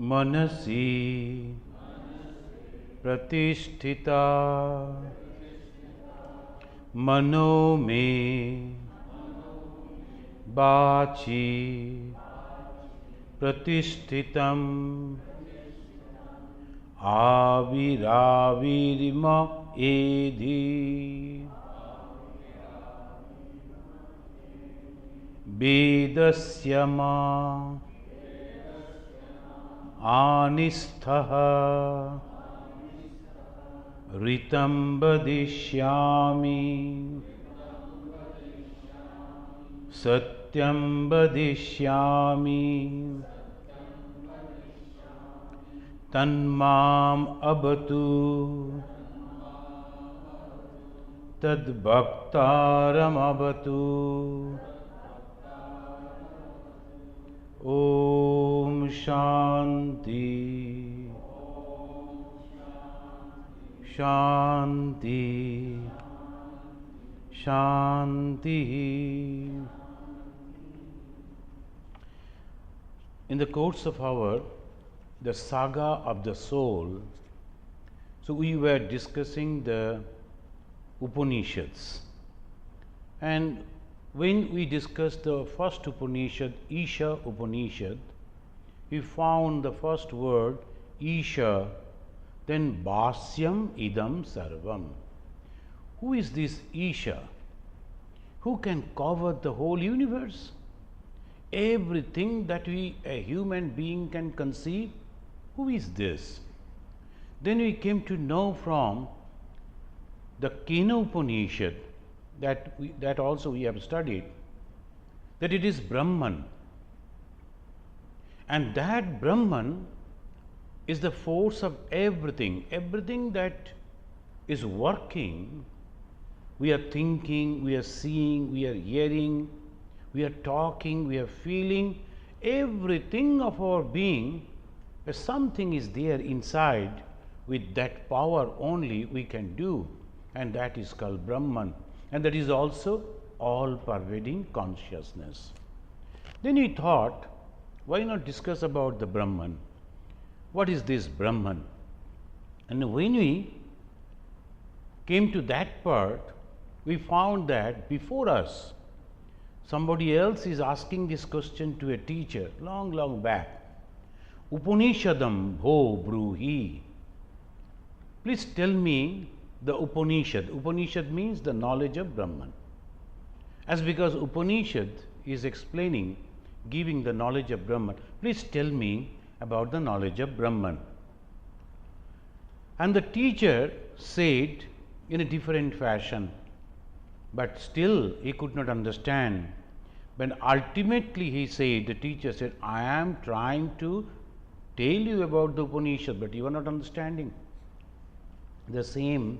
मनसि प्रतिष्ठिता मनो मे वाचि प्रतिष्ठितम् आविराविर्म एधि वेदस्य मा आनिस्थः ऋतं वदिष्यामि सत्यं वदिष्यामि तन्माम् अवतु तद्भक्तारमवतु ओम शांति शांति शांति. In the course of the saga of the soul, so we were discussing the Upanishads, and when we discussed the first Upanishad, Isha Upanishad, we found the first word Isha, then Bhasyam Idam Sarvam. Who is this Isha? Who can cover the whole universe? Everything that a human being can conceive, who is this? Then we came to know from the Kena Upanishad, that also we have studied, that it is Brahman, and that Brahman is the force of everything that is working. We are thinking, we are seeing, we are hearing, we are talking, we are feeling, everything of our being, something is there inside. With that power only we can do, and that is called Brahman. And that is also all-pervading consciousness. Then he thought, why not discuss about the Brahman? What is this Brahman? And when we came to that part, we found that before us, somebody else is asking this question to a teacher long back. Upanishadam bho bruhi. Please tell me the Upanishad. Upanishad means the knowledge of Brahman. As because Upanishad is explaining, giving the knowledge of Brahman, please tell me about the knowledge of Brahman. And the teacher said in a different fashion, but still he could not understand. But ultimately he said, the teacher said, I am trying to tell you about the Upanishad, but you are not understanding. The same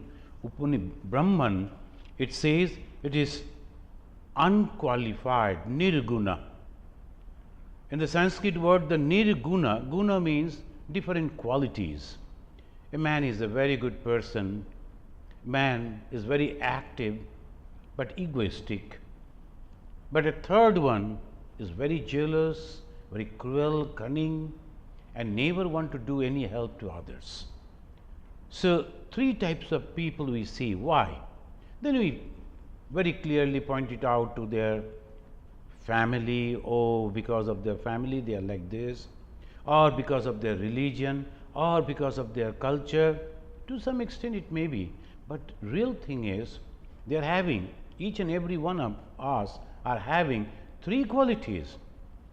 Brahman, it says it is unqualified, nirguna. In the Sanskrit word, the nirguna, guna means different qualities. A man is a very good person, man is very active but egoistic. But a third one is very jealous, very cruel, cunning, and never want to do any help to others. So, three types of people we see. Why? Then we very clearly pointed out to their family, because of their family they are like this, or because of their religion, or because of their culture. To some extent it may be, but real thing is they are having, each and every one of us are having three qualities: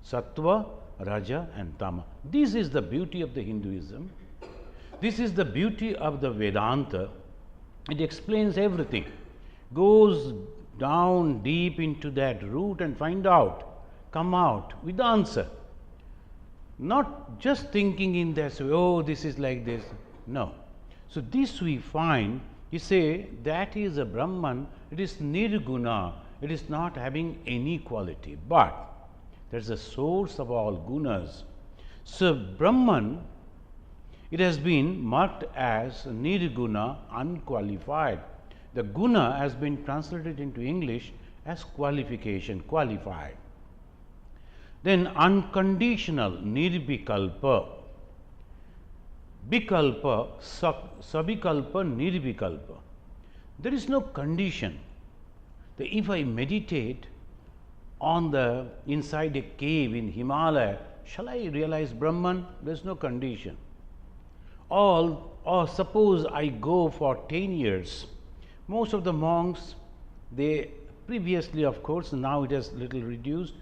Sattva, Raja and Tama. This is the beauty of the Hinduism. This is the beauty of the Vedanta. It explains everything, goes down deep into that root and find out, come out with the answer. Not just thinking in this way, this is like this. No. So, this we find, you say that is a Brahman, it is nirguna, it is not having any quality, but there is a source of all gunas. So, Brahman, it has been marked as nirguna, unqualified. The guna has been translated into English as qualification, qualified. Then unconditional, nirvikalpa. Vikalpa, Sabikalpa, Nirvikalpa. There is no condition. That if I meditate on the inside a cave in Himalaya, shall I realize Brahman? There is no condition. Or suppose I go for 10 years. Most of the monks, they previously, of course, now it has little reduced,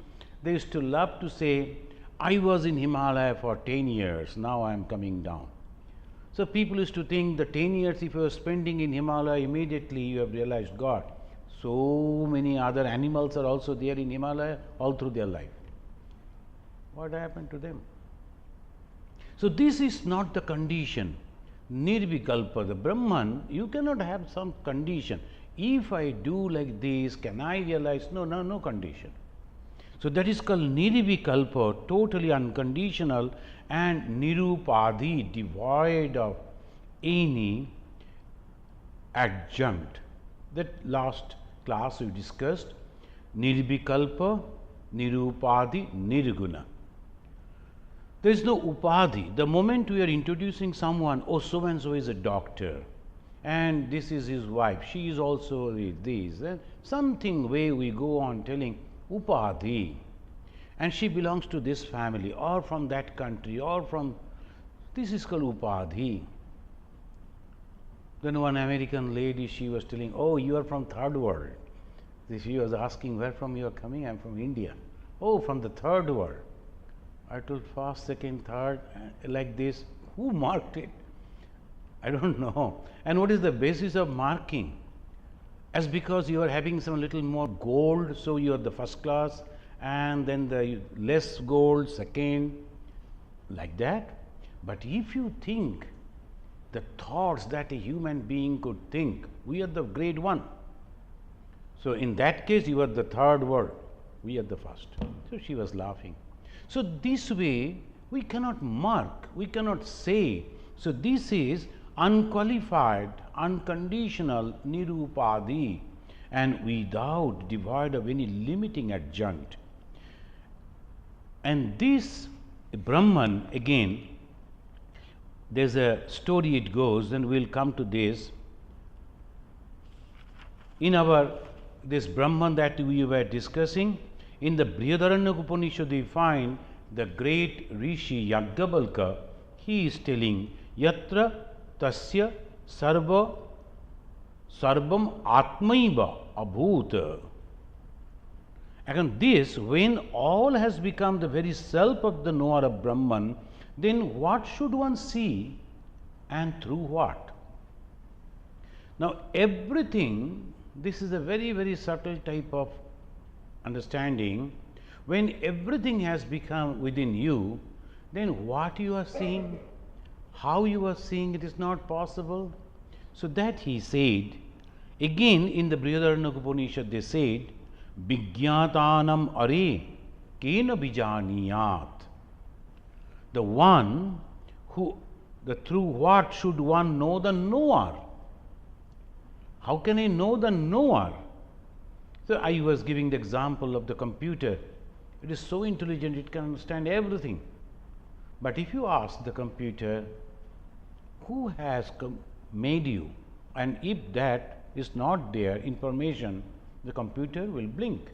they used to love to say, I was in Himalaya for 10 years, now I am coming down. So people used to think the 10 years if you are spending in Himalaya, immediately you have realized God. So many other animals are also there in Himalaya all through their life. What happened to them? So this is not the condition. Nirvikalpa, the Brahman, you cannot have some condition. If I do like this, can I realize? No condition. So that is called Nirvikalpa, totally unconditional, and Nirupadhi, devoid of any adjunct. That last class we discussed, Nirvikalpa, Nirupadhi, Nirguna. There is no upadhi. The moment we are introducing someone, oh, so and so is a doctor, and this is his wife, she is also this, and something way we go on telling upadhi, and she belongs to this family, or from that country, or from, this is called upadhi. Then one American lady, she was telling, oh, you are from third world. She was asking, where from you are coming? I am from India. Oh, from the third world. I told first, second, third, like this. Who marked it? I don't know. And what is the basis of marking? As because you are having some little more gold, so you are the first class, and then the less gold, second, like that. But if you think the thoughts that a human being could think, we are the grade 1. So in that case, you are the third world, we are the first. So she was laughing. So this way, we cannot mark, we cannot say. So this is unqualified, unconditional Nirupadhi, and without devoid of any limiting adjunct. And this Brahman, again, there's a story it goes, and we'll come to this. In our, this Brahman that we were discussing, in the Brihadaranyaka Upanishad we find the great Rishi Yajnavalkya, he is telling, Yatra tasya sarvam atmaiva abhut. And this, when all has become the very self of the knower of Brahman, then what should one see, and through what? Now everything, this is a very, very subtle type of understanding. When everything has become within you, then what you are seeing, how you are seeing, it is not possible. So that he said, again in the Brihadaranyaka Upanishad they said, Vijñātānam are kena bijaniyāt. The one who, through what should one know the knower? How can I know the knower? So I was giving the example of the computer. It is so intelligent, it can understand everything. But if you ask the computer, who has made you? And if that is not there, information, the computer will blink.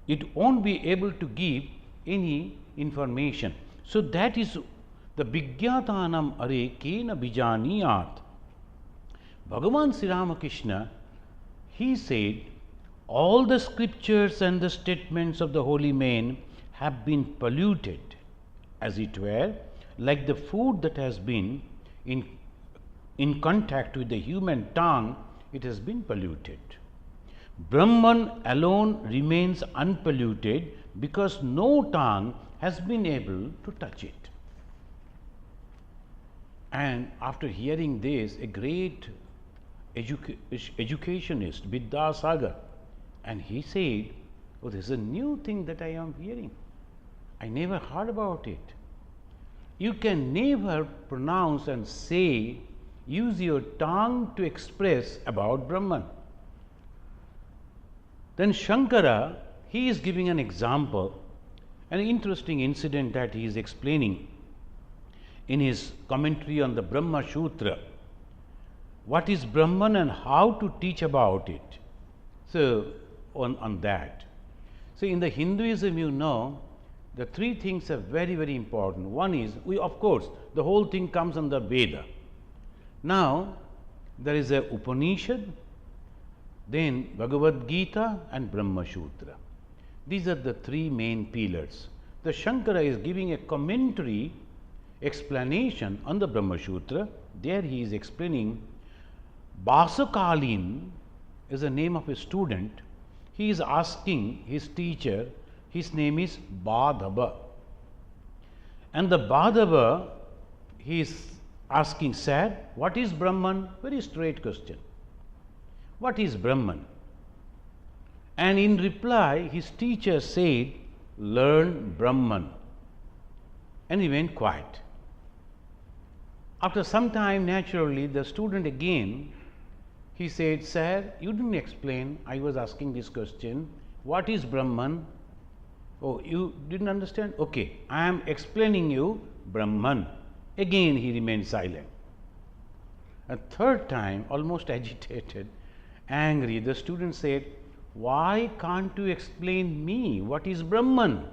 It won't be able to give any information. So that is the Vijñātānam are kena bijaniyāt. Bhagavan Sri Ramakrishna, he said, all the scriptures and the statements of the holy men have been polluted, as it were, like the food that has been in contact with the human tongue, it has been polluted. Brahman alone remains unpolluted because no tongue has been able to touch it. And after hearing this, a great educationist, Saga, and he said, oh, this is a new thing that I am hearing. I never heard about it. You can never pronounce and say, use your tongue to express about Brahman. Then Shankara, he is giving an example, an interesting incident that he is explaining. in his commentary on the Brahma Sutra, what is Brahman and how to teach about it. So, on that. So, in the Hinduism, you know, the three things are very, very important. One is, of course, the whole thing comes under Veda. Now, there is a Upanishad, then Bhagavad Gita and Brahma Sutra. These are the three main pillars. The Shankara is giving a commentary explanation on the Brahma Sutra. There he is explaining Basakalin is the name of a student. He is asking his teacher, his name is Badhava. And the Badhava, he is asking, sir, what is Brahman? Very straight question. What is Brahman? And in reply, his teacher said, learn Brahman. And he went quiet. After some time, naturally, the student again, he said, sir, you didn't explain. I was asking this question. What is Brahman? Oh, you didn't understand? Okay, I am explaining you Brahman. Again, he remained silent. A third time, almost agitated, angry, the student said, why can't you explain me what is Brahman?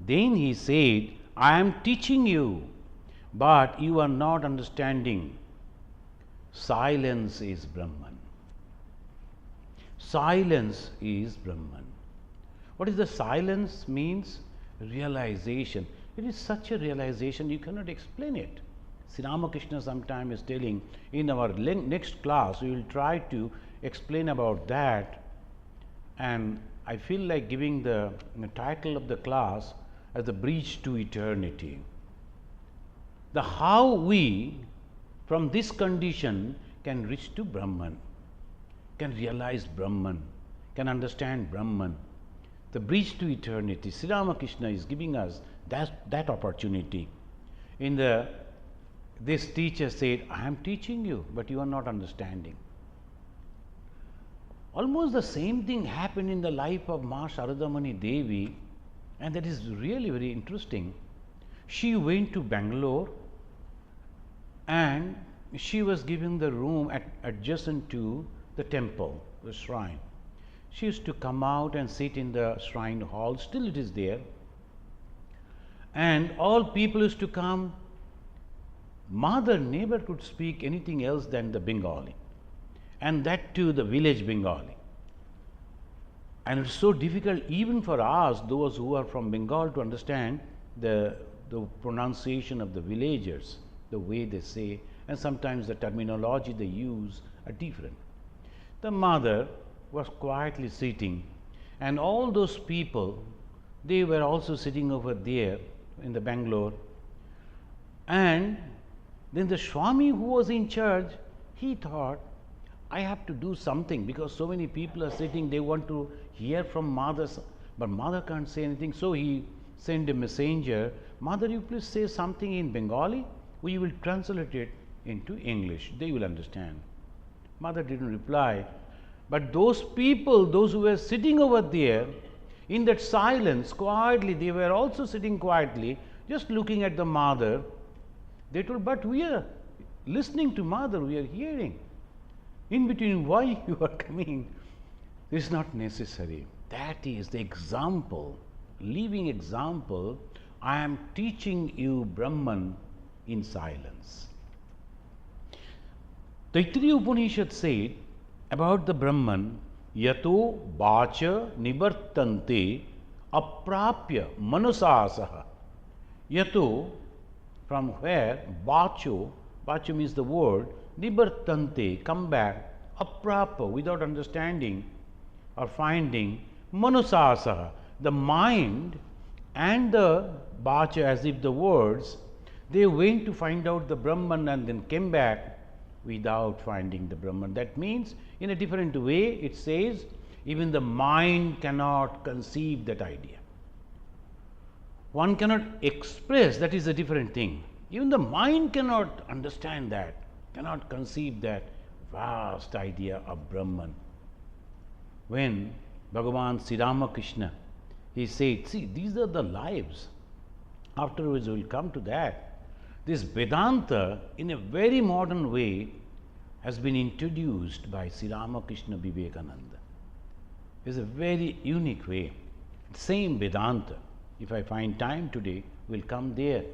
Then he said, I am teaching you, but you are not understanding. Silence is Brahman. Silence is Brahman. What is the silence means? Realization. It is such a realization you cannot explain it. Sri Ramakrishna sometime is telling, in our next class we will try to explain about that, and I feel like giving the title of the class as the bridge to eternity. The how we from this condition can reach to Brahman, can realize Brahman, can understand Brahman. The bridge to eternity. Sri Ramakrishna is giving us that opportunity. This teacher said, I am teaching you, but you are not understanding. Almost the same thing happened in the life of Ma Sharadamani Devi, and that is really very interesting. She went to Bangalore and she was given the room adjacent to the temple, the shrine. She used to come out and sit in the shrine hall, still it is there, and all people used to come. Mother never could speak anything else than the Bengali, and that too the village Bengali. And it's so difficult even for us, those who are from Bengal, to understand the pronunciation of the villagers, the way they say, and sometimes the terminology they use are different. The mother was quietly sitting, and all those people, they were also sitting over there in the Bangalore. And then the Swami, who was in charge, he thought, I have to do something because so many people are sitting, they want to hear from Mother, but Mother can't say anything. So he sent a messenger, Mother, you please say something in Bengali, we will translate it into English, they will understand. Mother didn't reply. But those people, those who were sitting over there, in that silence, quietly, they were also sitting quietly, just looking at the Mother. They told, but we are listening to Mother, we are hearing. In between, why you are coming? This is not necessary. That is the example, living example. I am teaching you Brahman in silence. Taittiriya Upanishad said about the Brahman, yato bacha nivartante aprapya manasasaha. Yato, from where, bacho means the word, nivartante, come back, aprapa, without understanding or finding, manasasaha, the mind and the bacha, as if the words, they went to find out the Brahman and then came back without finding the Brahman. That means, in a different way, it says, even the mind cannot conceive that idea. One cannot express, that is a different thing. Even the mind cannot understand that, cannot conceive that vast idea of Brahman. When Bhagavan Sri Ramakrishna, he said, see, these are the lives. Afterwards, we will come to that. this Vedanta in a very modern way has been introduced by Sri Ramakrishna Vivekananda. It's a very unique way. Same Vedanta. If I find time today, we'll come there.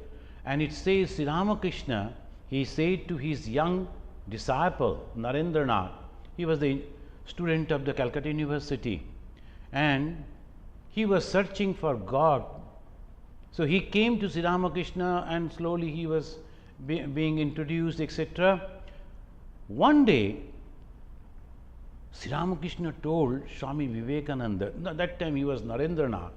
And it says Sri Ramakrishna, he said to his young disciple Narendranath, he was the student of the Calcutta University, and he was searching for God. So he came to Sri Ramakrishna and slowly he was being introduced, etc. One day, Sri Ramakrishna told Swami Vivekananda, that time he was Narendranath,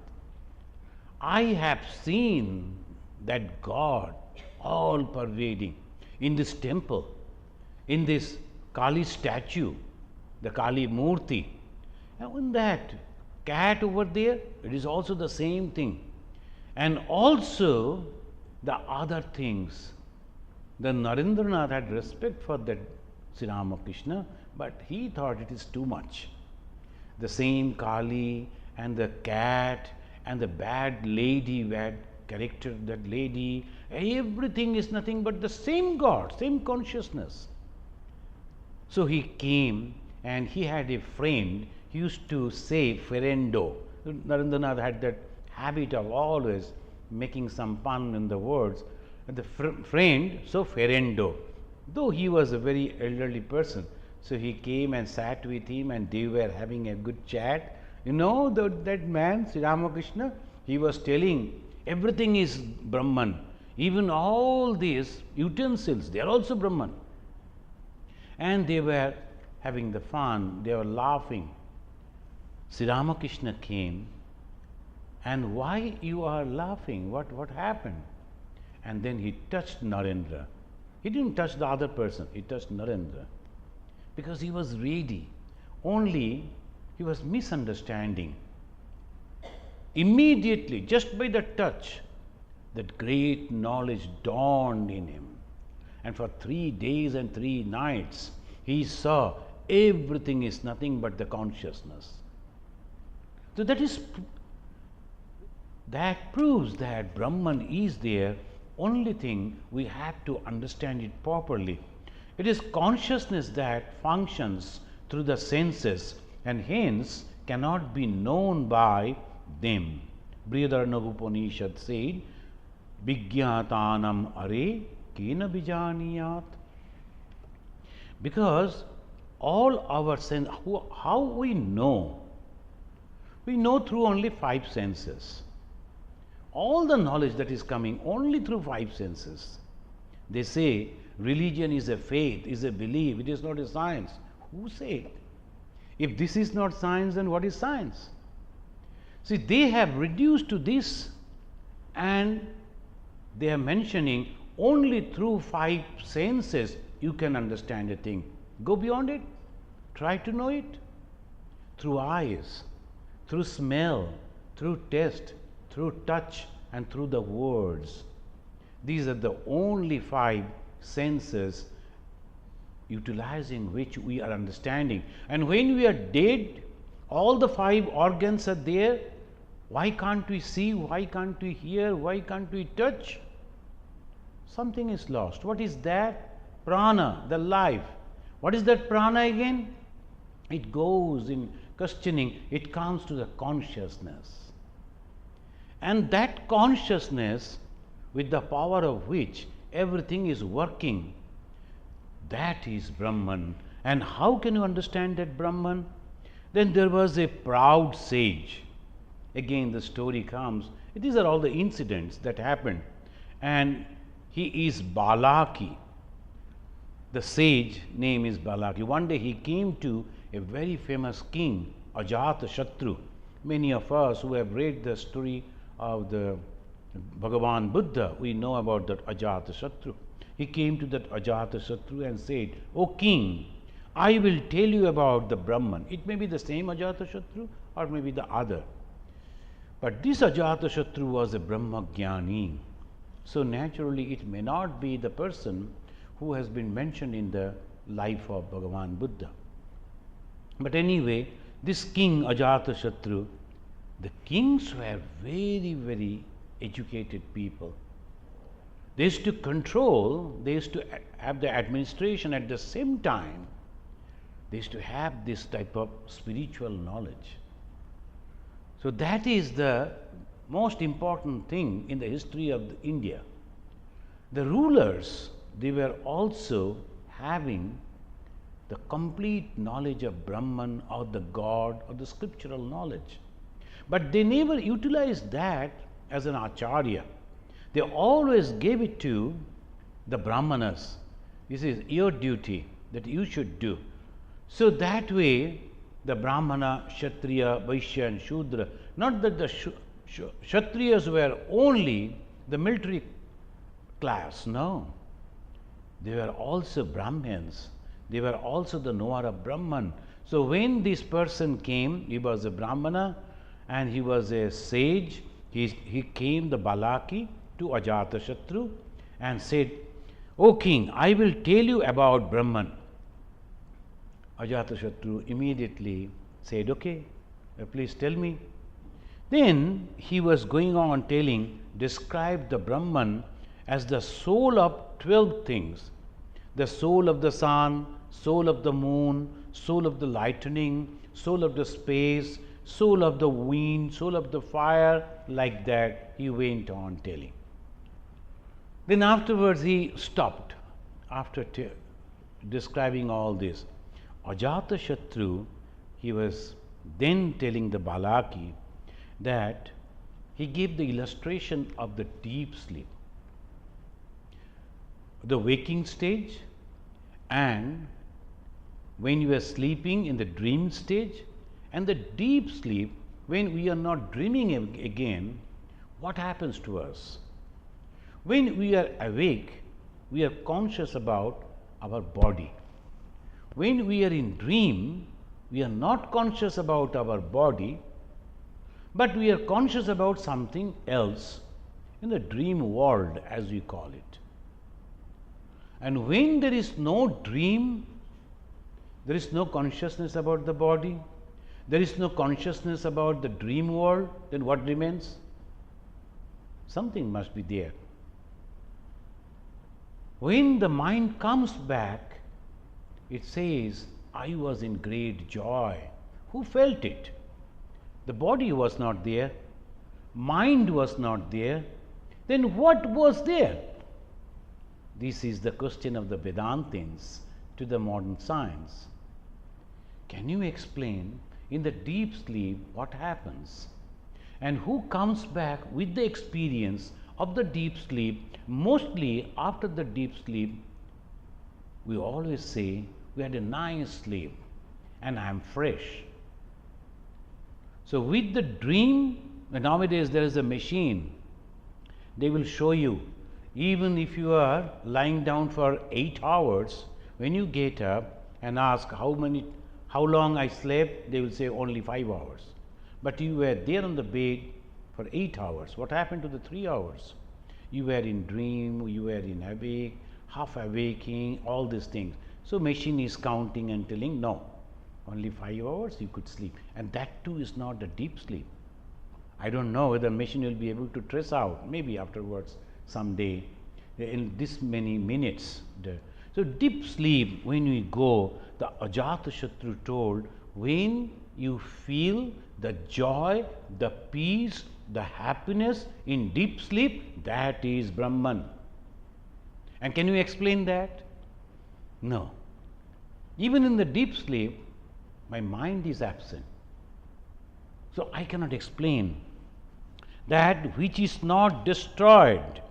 I have seen that God, all pervading, in this temple, in this Kali statue, the Kali Murti. And in that cat over there, it is also the same thing. And also the other things. The Narendranath had respect for that Sri Ramakrishna, but he thought it is too much. The same Kali and the cat and the bad lady, bad character, that lady, everything is nothing but the same God, same consciousness. So he came and he had a friend, he used to say Ferendo. Narendranath had that habit of always making some fun in the words. And the friend, so Ferendo, though he was a very elderly person, so he came and sat with him and they were having a good chat. You know, that man, Sri Ramakrishna, he was telling everything is Brahman. Even all these utensils, they are also Brahman. And they were having the fun, they were laughing. Sri Ramakrishna came, and why you are laughing? What happened? And then he touched Narendra. He didn't touch the other person, he touched Narendra. Because he was ready. Only he was misunderstanding. Immediately, just by the touch, that great knowledge dawned in him. And for 3 days and 3 nights, he saw everything is nothing but the consciousness. So that proves that Brahman is there. Only thing, we have to understand it properly. It is consciousness that functions through the senses and hence cannot be known by them. Brihadaranyaka Upanishad said, Vijñātānam are kena vijaniyat. Because all our sense, how we know? We know through only 5 senses. All the knowledge that is coming only through 5 senses. They say religion is a faith, is a belief, it is not a science. Who said it? If this is not science, then what is science? See, they have reduced to this, and they are mentioning only through 5 senses you can understand a thing. Go beyond it, try to know it. Through eyes, through smell, through taste, through touch, and through the words. These are the only 5 senses utilizing which we are understanding. And when we are dead, all the 5 organs are there. Why can't we see? Why can't we hear? Why can't we touch? Something is lost. What is that? Prana, the life. What is that prana again? It goes in questioning, it comes to the consciousness. And that consciousness, with the power of which everything is working, that is Brahman. And how can you understand that Brahman? Then there was a proud sage. Again the story comes. These are all the incidents that happened. And he is Balaki. The sage name is Balaki. One day he came to a very famous king, Ajatashatru. Many of us who have read the story of the Bhagavan Buddha, we know about that Ajatashatru. He came to that Ajatashatru and said, O king, I will tell you about the Brahman. It may be the same Ajatashatru or maybe the other. But this Ajatashatru was a Brahmagyani. So naturally it may not be the person who has been mentioned in the life of Bhagavan Buddha. But anyway, this king Ajatashatru, the kings were very, very educated people. They used to control, they used to have the administration at the same time. They used to have this type of spiritual knowledge. So that is the most important thing in the history of India. The rulers, they were also having the complete knowledge of Brahman or the God or the scriptural knowledge. But they never utilized that as an acharya. They always gave it to the Brahmanas. This is your duty that you should do. So that way, the Brahmana, Kshatriya, Vaishya and Shudra, not that the Kshatriyas were only the military class, no. They were also Brahmins. They were also the knower of Brahman. So when this person came, he was a Brahmana and he was a sage. He came, the Balaki, to Ajatashatru and said, "O king, I will tell you about Brahman." Ajatashatru immediately said, "Okay, please tell me." Then he was going on telling, described the Brahman as the soul of 12 things. The soul of the sun, soul of the moon, soul of the lightning, soul of the space, soul of the wind, soul of the fire, like that he went on telling. Then afterwards he stopped after describing all this. Ajatashatru, he was then telling the Balaki that he gave the illustration of the deep sleep, the waking stage, and when you are sleeping in the dream stage, and the deep sleep when we are not dreaming again. What happens to us? When we are awake, we are conscious about our body. When we are in dream, we are not conscious about our body, but we are conscious about something else in the dream world, as we call it. And when there is no dream, there is no consciousness about the body, there is no consciousness about the dream world, then what remains? Something must be there. When the mind comes back, it says, "I was in great joy." Who felt it? The body was not there, mind was not there, then what was there? This is the question of the Vedantins to the modern science. Can you explain in the deep sleep what happens? And who comes back with the experience of the deep sleep? Mostly after the deep sleep, we always say, "We had a nice sleep and I am fresh." So with the dream, nowadays there is a machine, they will show you, even if you are lying down for 8 hours, when you get up and ask how long I slept, they will say only 5 hours. But you were there on the bed for 8 hours. What happened to the 3 hours? You were in dream, you were in awake, half awaking, all these things. So machine is counting and telling, no, only 5 hours you could sleep, and that too is not a deep sleep. I don't know whether machine will be able to trace out, maybe afterwards someday, in this many minutes. So deep sleep, when we go, the Ajatashatru told, when you feel the joy, the peace, the happiness in deep sleep, that is Brahman. And can you explain that? No. Even in the deep sleep, my mind is absent. So I cannot explain that which is not destroyed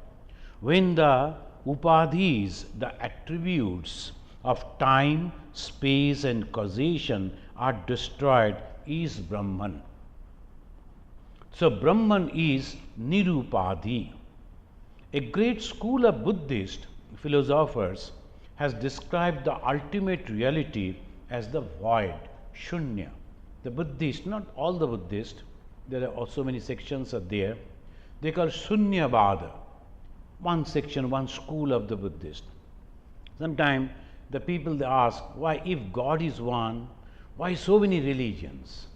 when the upadhis, the attributes of time, space and causation are destroyed, is Brahman. So Brahman is Nirupadhi. A great school of Buddhist philosophers has described the ultimate reality as the void, Shunya. The Buddhists, not all the Buddhists, there are also many sections are there, they call Shunyavada, one section, one school of the Buddhist. Sometimes the people they ask, why if God is one, why so many religions?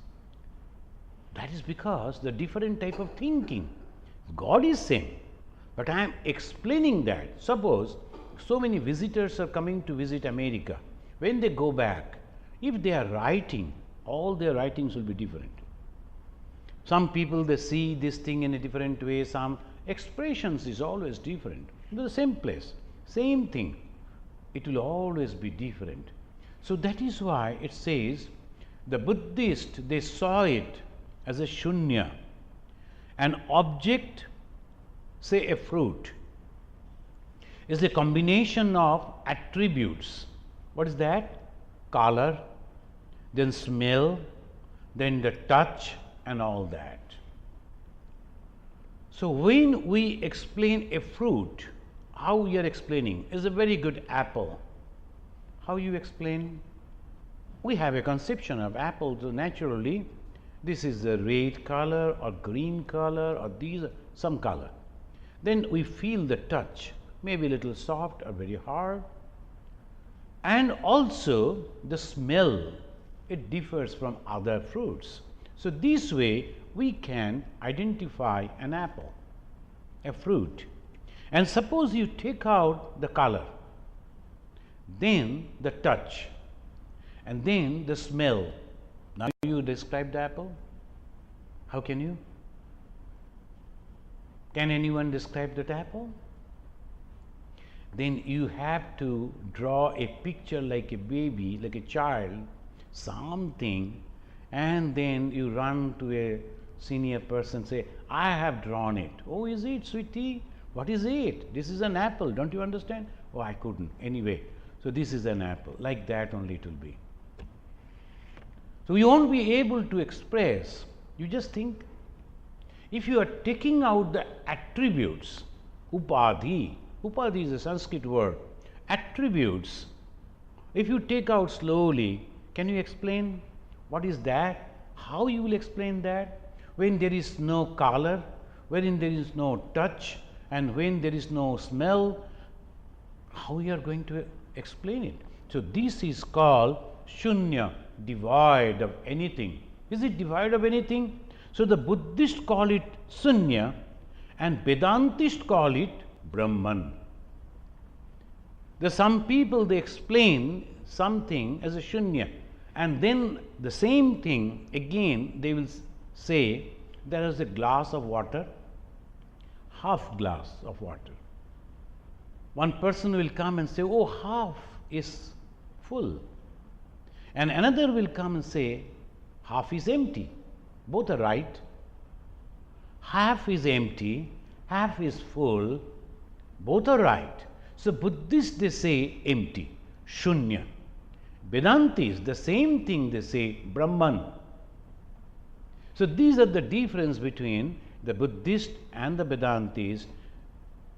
That is because the different type of thinking. God is same, But I am explaining that. Suppose so many visitors are coming to visit America. When they go back, if they are writing, all their writings will be different. Some people, they see this thing in a different way, some expressions is always different. In the same place, same thing, it will always be different. So that is why it says the Buddhists, they saw it as a shunya, an object, say a fruit, is a combination of attributes. What is that? Color, then smell, then the touch and all that. So when we explain a fruit, how we are explaining is a very good apple. How you explain? We have a conception of apple, so naturally this is a red color or green color or these are some color. Then we feel the touch, maybe a little soft or very hard, and also the smell, it differs from other fruits. So this way we can identify an apple, a fruit. And suppose you take out the color, then the touch, and then the smell. Now you describe the apple? How can you? Can anyone describe that apple? Then you have to draw a picture like a baby, like a child, something, and then you run to a senior person, say, I have drawn it. Oh, is it, sweetie? What is it? This is an apple. Don't you understand? Oh, I couldn't. Anyway, so this is an apple. Like that only it will be. So you won't be able to express. You just think. If you are taking out the attributes, upadhi, upadhi is a Sanskrit word, attributes, if you take out slowly, can you explain what is that? How you will explain that? When there is no color, when there is no touch, and when there is no smell, how you are going to explain it? So this is called shunya, devoid of anything. Is it devoid of anything? So the Buddhists call it sunya and Vedantists call it Brahman. There are some people, they explain something as a shunya, and then the same thing again they will say there is a glass of water, half glass of water. One person will come and say, oh, half is full. And another will come and say, half is empty. Both are right. Half is empty, half is full, both are right. So Buddhists, they say empty, shunya. Vedantis, the same thing they say, Brahman. So these are the difference between the Buddhist and the Vedantis,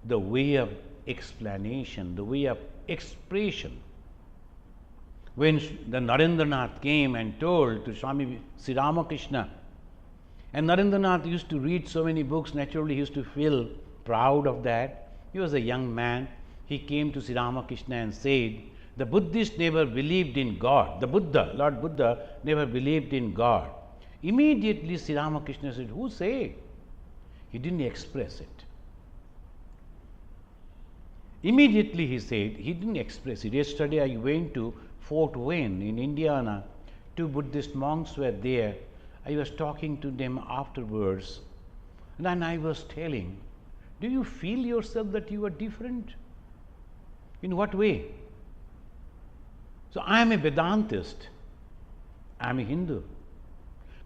the way of explanation, the way of expression. When the Narendranath came and told to Swami Sri Ramakrishna, and Narendranath used to read so many books, naturally he used to feel proud of that. He was a young man. He came to Sri Ramakrishna and said, the Buddhists never believed in God. The Buddha, Lord Buddha, never believed in God. Immediately Sri Ramakrishna said, who said? He didn't express it. Immediately he said, he didn't express it. Yesterday I went to Fort Wayne in Indiana. 2 Buddhist monks were there. I was talking to them afterwards, and then I was telling, do you feel yourself that you are different? In what way? So I am a Vedantist, I am a Hindu.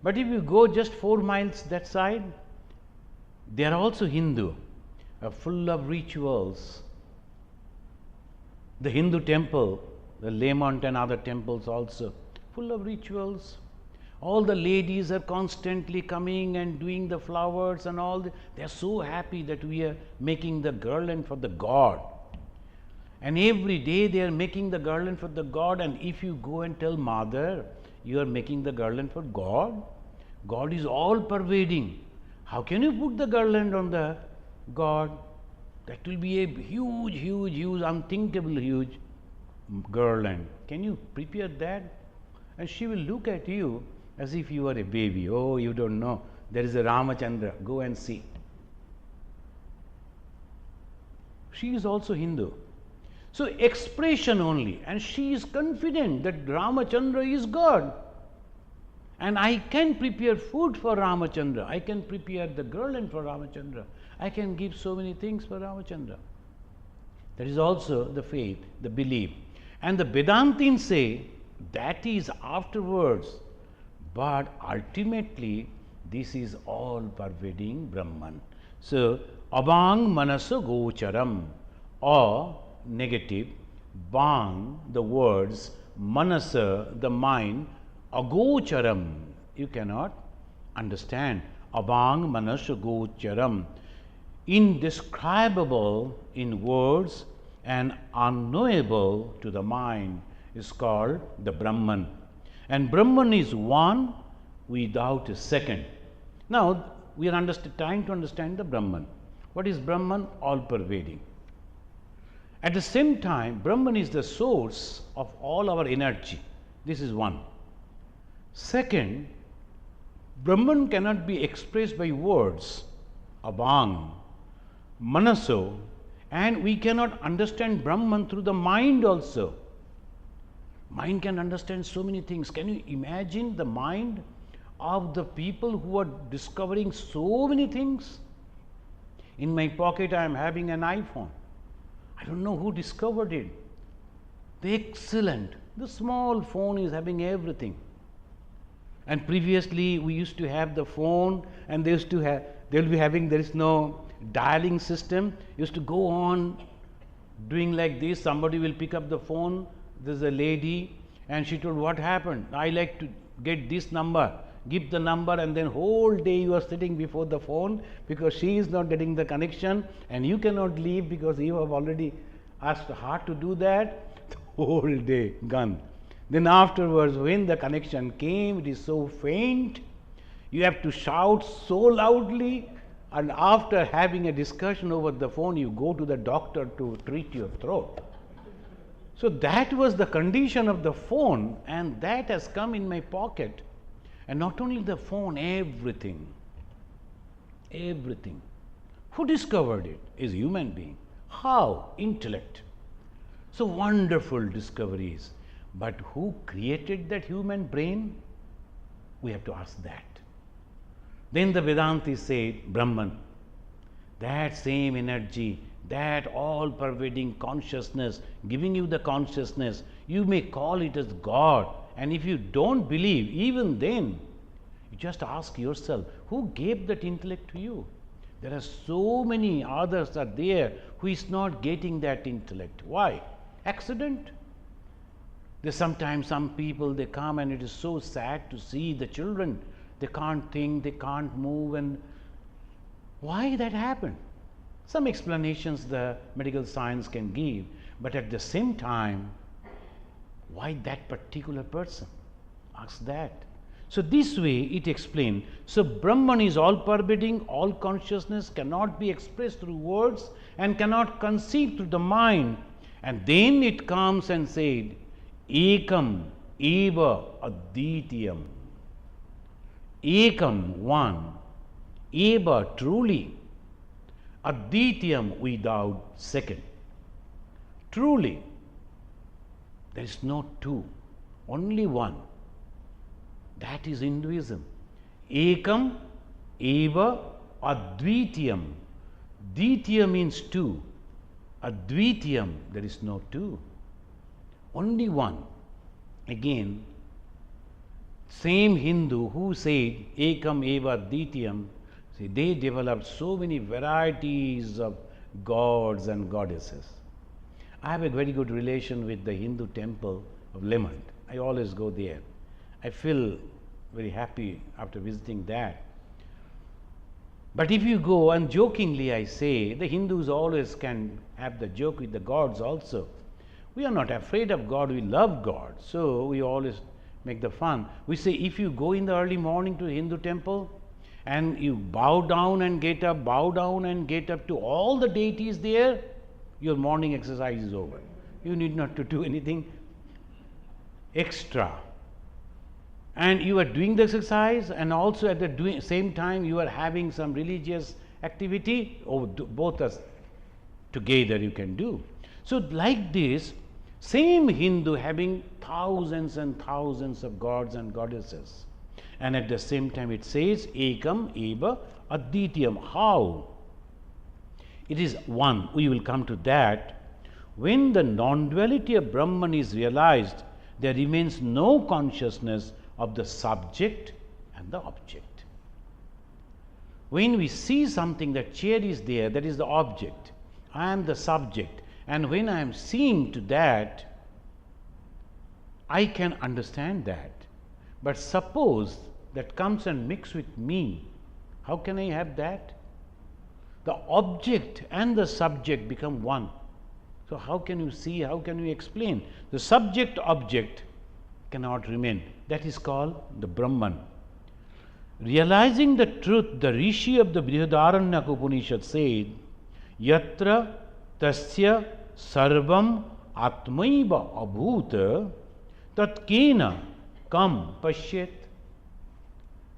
But if you go just 4 miles that side, they are also Hindu, full of rituals. The Hindu temple, the Lemont and other temples also, full of rituals. All the ladies are constantly coming and doing the flowers and all. They are so happy that we are making the garland for the God. And every day they are making the garland for the God. And if you go and tell mother, you are making the garland for God, God is all pervading. How can you put the garland on the God? That will be a huge, huge, huge, unthinkable huge garland. Can you prepare that? And she will look at you as if you are a baby. Oh, you don't know. There is a Ramachandra. Go and see. She is also Hindu. So expression only, and she is confident that Ramachandra is God. And I can prepare food for Ramachandra. I can prepare the garland for Ramachandra. I can give so many things for Ramachandra. That is also the faith, the belief. And the Vedantins say that is afterwards, but ultimately this is all pervading Brahman. So, abang manasa gocharam, or negative, bang, the words, manasa, the mind, agocharam, you cannot understand. Abang manasa gocharam, indescribable in words and unknowable to the mind, is called the Brahman. And Brahman is one without a second. Now, we are trying to understand the Brahman. What is Brahman? All pervading. At the same time, Brahman is the source of all our energy. This is one. Second, Brahman cannot be expressed by words, abang, manaso, and we cannot understand Brahman through the mind also. Mind can understand so many things. Can you imagine the mind of the people who are discovering so many things? In my pocket I am having an iPhone. I don't know who discovered it. The excellent, the small phone is having everything. And previously we used to have the phone, and there is no dialing system. Used to go on doing like this. Somebody will pick up the phone. There's a lady, and she told, what happened? I like to get this number. Give the number, and then whole day you are sitting before the phone because she is not getting the connection, and you cannot leave because you have already asked her to do that. The whole day gone. Then afterwards, when the connection came, it is so faint. You have to shout so loudly, and after having a discussion over the phone, you go to the doctor to treat your throat. So that was the condition of the phone, and that has come in my pocket. And not only the phone, everything. Everything. Who discovered it? Is human being. How? Intellect. So wonderful discoveries. But who created that human brain? We have to ask that. Then the Vedantis say, Brahman, that same energy, that all pervading consciousness, giving you the consciousness, you may call it as God. And if you don't believe, even then, you just ask yourself, who gave that intellect to you? There are so many others are there who is not getting that intellect. Why? Accident. There's sometimes some people, they come and it is so sad to see the children. They can't think, they can't move, and why that happened? Some explanations the medical science can give, but at the same time, why that particular person? Ask that. So this way it explained. So Brahman is all pervading, all consciousness, cannot be expressed through words and cannot conceive through the mind. And then it comes and said, Ekam eva aditiyam. Ekam, one. Eva, truly. Aditiyam, without second. Truly. There is no two, only one. That is Hinduism. Ekam eva advitiyam. Dvitiya means two. Advitiyam, there is no two. Only one. Again, same Hindu who said Ekam eva advitiyam, see, they developed so many varieties of gods and goddesses. I have a very good relation with the Hindu temple of Lemont. I always go there. I feel very happy after visiting that. But if you go, and jokingly I say, the Hindus always can have the joke with the gods also. We are not afraid of God, we love God. So we always make the fun. We say, if you go in the early morning to the Hindu temple and you bow down and get up, bow down and get up to all the deities there, your morning exercise is over. You need not to do anything extra. And you are doing the exercise, and also at the same time you are having some religious activity, both are together you can do. So like this, same Hindu having thousands and thousands of gods and goddesses, and at the same time it says ekam eva advitiyam. How? It is one. We will come to that. When the non-duality of Brahman is realized, there remains no consciousness of the subject and the object. When we see something, that chair is there, that is the object, I am the subject, and when I am seeing to that, I can understand that. But suppose that comes and mix with me, how can I have that? The object and the subject become one. So how can you see, how can you explain? The subject object cannot remain. That is called the Brahman. Realizing the truth, the Rishi of the Brihadaranyaka Upanishad said, Yatra tasya sarvam atmaiva abhuta tatkena kam pashyet.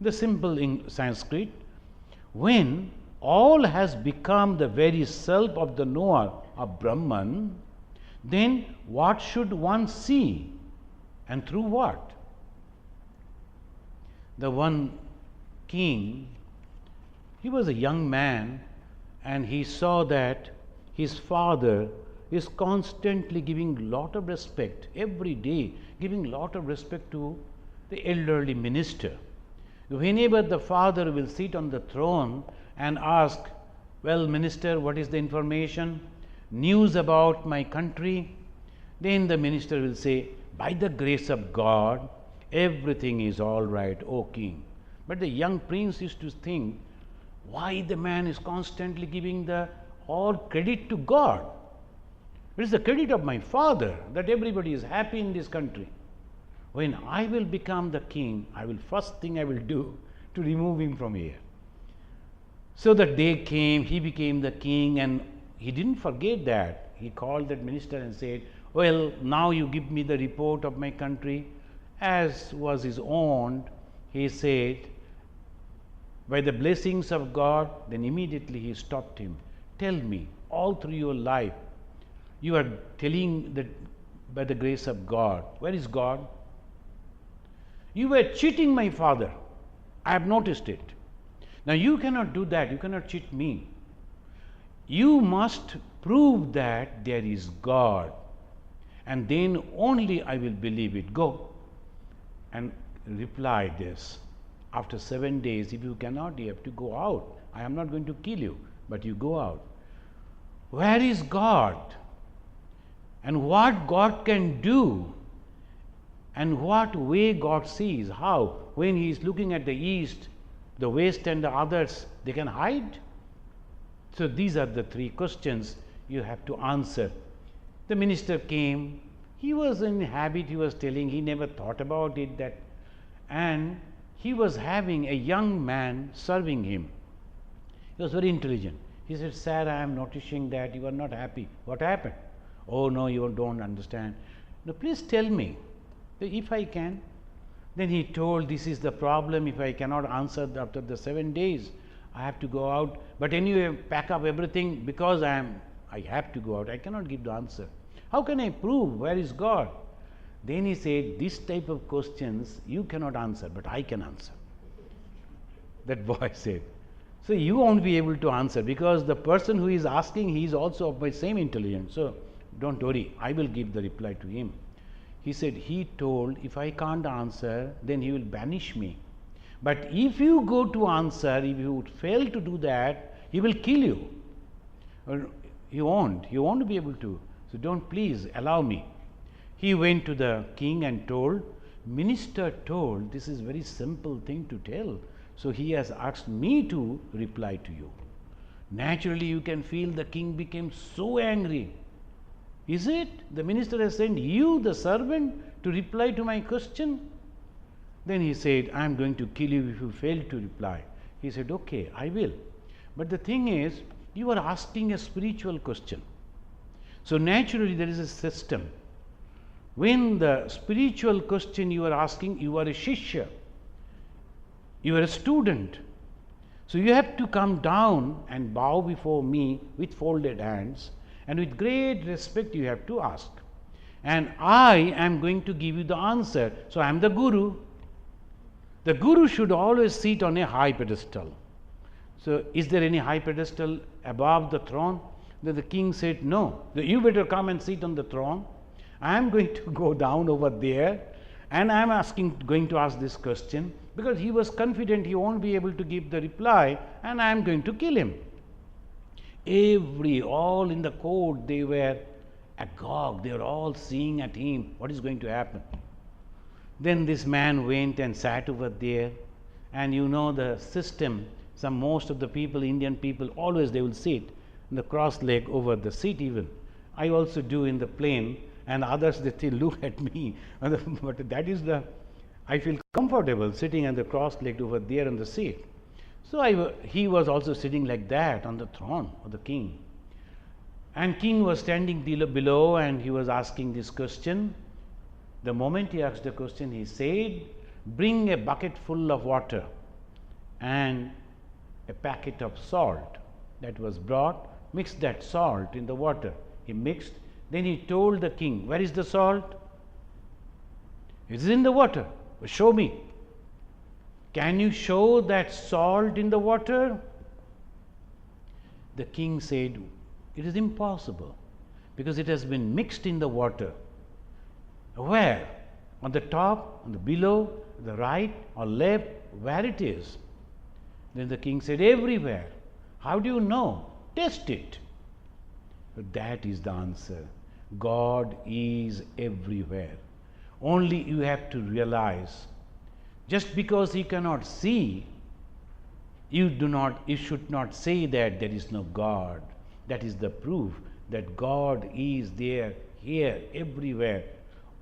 The simple in Sanskrit, when all has become the very self of the knower of Brahman, then what should one see, and through what? The one king, he was a young man, and he saw that his father is constantly giving lot of respect, every day giving lot of respect to the elderly minister. Whenever the father will sit on the throne and ask, well, minister, what is the information, news about my country? Then the minister will say, by the grace of God, everything is all right, O king. But the young prince used to think, why the man is constantly giving the all credit to God? It is the credit of my father that everybody is happy in this country. When I will become the king, first thing I will do to remove him from here. So the day came, he became the king, and he didn't forget that. He called that minister and said, well, now you give me the report of my country. As was his own, he said, by the blessings of God, then immediately he stopped him. Tell me, all through your life, you are telling that by the grace of God. Where is God? You were cheating my father. I have noticed it. Now you cannot do that. You cannot cheat me. You must prove that there is God, and then only I will believe it. Go and reply this. After 7 days, if you cannot, you have to go out. I am not going to kill you, but you go out. Where is God? And what God can do? And what way God sees? How? When he is looking at the east, the west and the others, they can hide? So these are the three questions you have to answer. The minister came. He was in habit, he was telling, he never thought about it, that, and he was having a young man serving him. He was very intelligent. He said, sir, I am noticing that you are not happy. What happened? Oh no, you don't understand. No, please tell me, if I can. Then he told, this is the problem. If I cannot answer after the 7 days, I have to go out. But anyway, pack up everything, because I have to go out. I cannot give the answer. How can I prove where is God? Then he said, this type of questions you cannot answer, but I can answer. That boy said. So you won't be able to answer, because the person who is asking, he is also of my same intelligence. So don't worry, I will give the reply to him. He said, he told, if I can't answer, then he will banish me. But if you go to answer, if you fail to do that, he will kill you. Or you won't be able to. So don't, please allow me. He went to the king and told, minister told, this is very simple thing to tell. So he has asked me to reply to you. Naturally, you can feel the king became so angry. Is it? The minister has sent you, the servant, to reply to my question? Then he said, I am going to kill you if you fail to reply. He said, okay, I will. But the thing is, you are asking a spiritual question. So naturally, there is a system. When the spiritual question you are asking, you are a shishya, you are a student. So you have to come down and bow before me with folded hands and with great respect you have to ask. And I am going to give you the answer. So I am the Guru. The Guru should always sit on a high pedestal. So is there any high pedestal above the throne? Then the king said, no, you better come and sit on the throne. I am going to go down over there, and I am going to ask this question, because he was confident he won't be able to give the reply, and I am going to kill him. All in the court, they were agog. They were all seeing at him what is going to happen. Then this man went and sat over there, and you know the system. Most of the people, Indian people, always they will sit in the cross leg over the seat. Even I also do in the plane, and others they look at me. But that is I feel comfortable sitting on the cross legged over there on the seat. So he was also sitting like that on the throne of the king. And king was standing below, and he was asking this question. The moment he asked the question, he said, bring a bucket full of water and a packet of salt. That was brought. Mix that salt in the water. He mixed. Then he told the king, where is the salt? It is in the water. Well, show me. Can you show that salt in the water? The king said, it is impossible, because it has been mixed in the water. Where? On the top, on the below, the right or left, where it is? Then the king said, everywhere. How do you know? Test it. But that is the answer. God is everywhere. Only you have to realize, just because you cannot see, you should not say that there is no God. That is the proof that God is there, here, everywhere.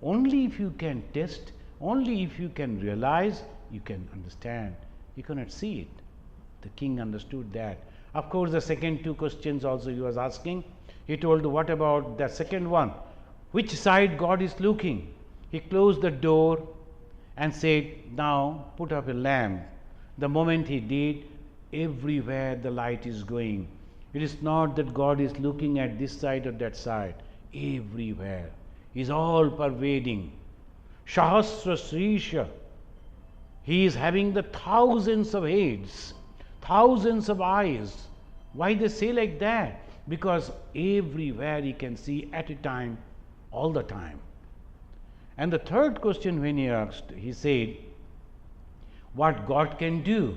Only if you can test, only if you can realize, you can understand. You cannot see it. The king understood that. Of course, the second two questions also he was asking. He told, what about the second one? Which side God is looking? He closed the door and said, now put up a lamp. The moment he did, everywhere the light is going. It is not that God is looking at this side or that side. Everywhere. He is all pervading. Sahasra Srisha. He is having the thousands of heads, thousands of eyes. Why they say like that? Because everywhere he can see at a time, all the time. And the third question when he asked, he said, what God can do?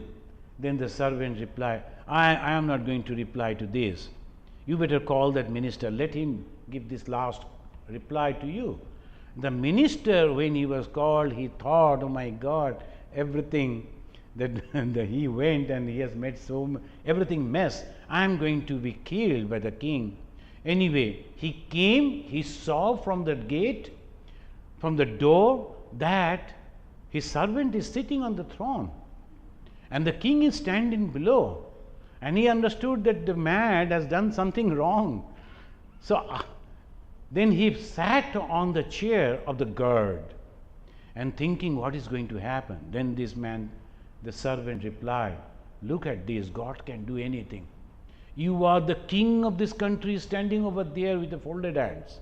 Then the servant replied, I am not going to reply to this. You better call that minister, let him give this last reply to you. The minister, when he was called, he thought, oh my God, everything that he went and he has made everything mess. I am going to be killed by the king. Anyway, he came, he saw from the gate, from the door, that his servant is sitting on the throne and the king is standing below, and he understood that the man has done something wrong. So then he sat on the chair of the guard and thinking what is going to happen. Then this man, the servant, replied, look at this, God can do anything. You are the king of this country standing over there with the folded hands.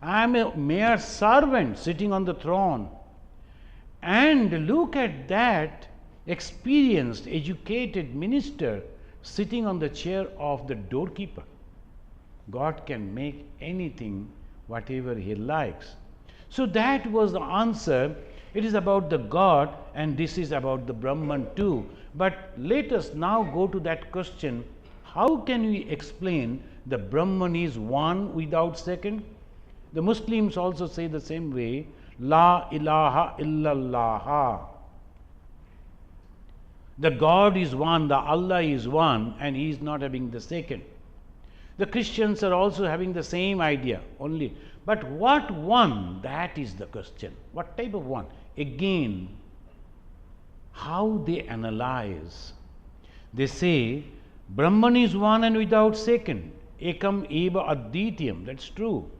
I am a mere servant sitting on the throne. And look at that experienced, educated minister sitting on the chair of the doorkeeper. God can make anything, whatever he likes. So that was the answer. It is about the God, and this is about the Brahman too. But let us now go to that question, how can we explain the Brahman is one without second? The Muslims also say the same way, La ilaha illallah. The God is one, the Allah is one, and he is not having the second. The Christians are also having the same idea only. But what one? That is the question. What type of one? Again, how they analyze. They say, Brahman is one and without second. Ekam eva advityam. That's true.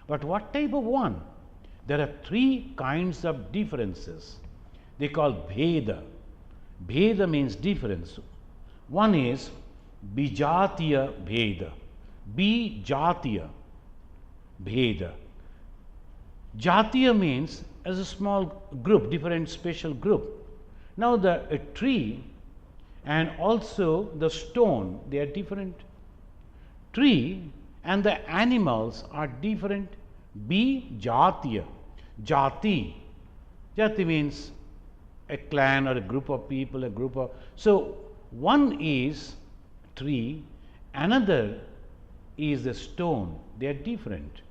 But what type of one? There are three kinds of differences. They call Veda. Veda means difference. One is Bijatiya Veda. Bijatiya. Bheda. Jatiya means as a small group, different special group. Now a tree and also the stone, they are different. Tree and the animals are different. B. Jatiya. Jati. Jati means a clan or a group of people, a group of. So one is tree, another is the stone. They are different.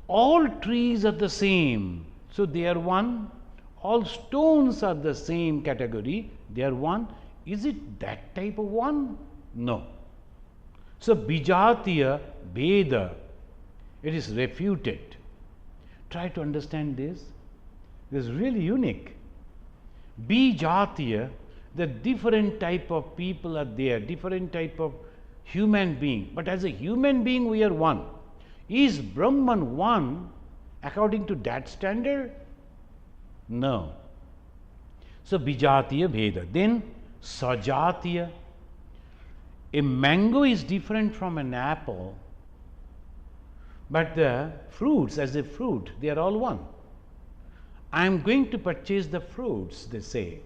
All trees are the same, so they are one. All stones are the same category, they are one. Is it that type of one? No. So Bijatiya Veda, it is refuted. Try to understand this. This is really unique. Bijatiya, the different type of people are there, different type of human being. But as a human being, we are one. Is Brahman one according to that standard? No. So Bijatiya Veda. Then Sajatiya. A mango is different from an apple, but the fruits as a fruit, they are all one. I am going to purchase the fruits, they say.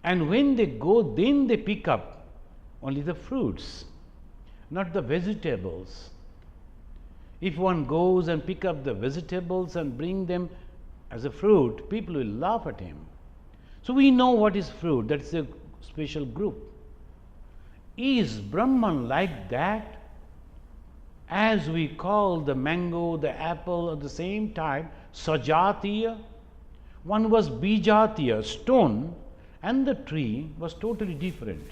And when they go, then they pick up only the fruits, not the vegetables. If one goes and pick up the vegetables and bring them as a fruit, people will laugh at him. So we know what is fruit, that's a special group. Is Brahman like that? As we call the mango, the apple at the same time, Sajatiya. One was Bijatiya, stone, and the tree was totally different.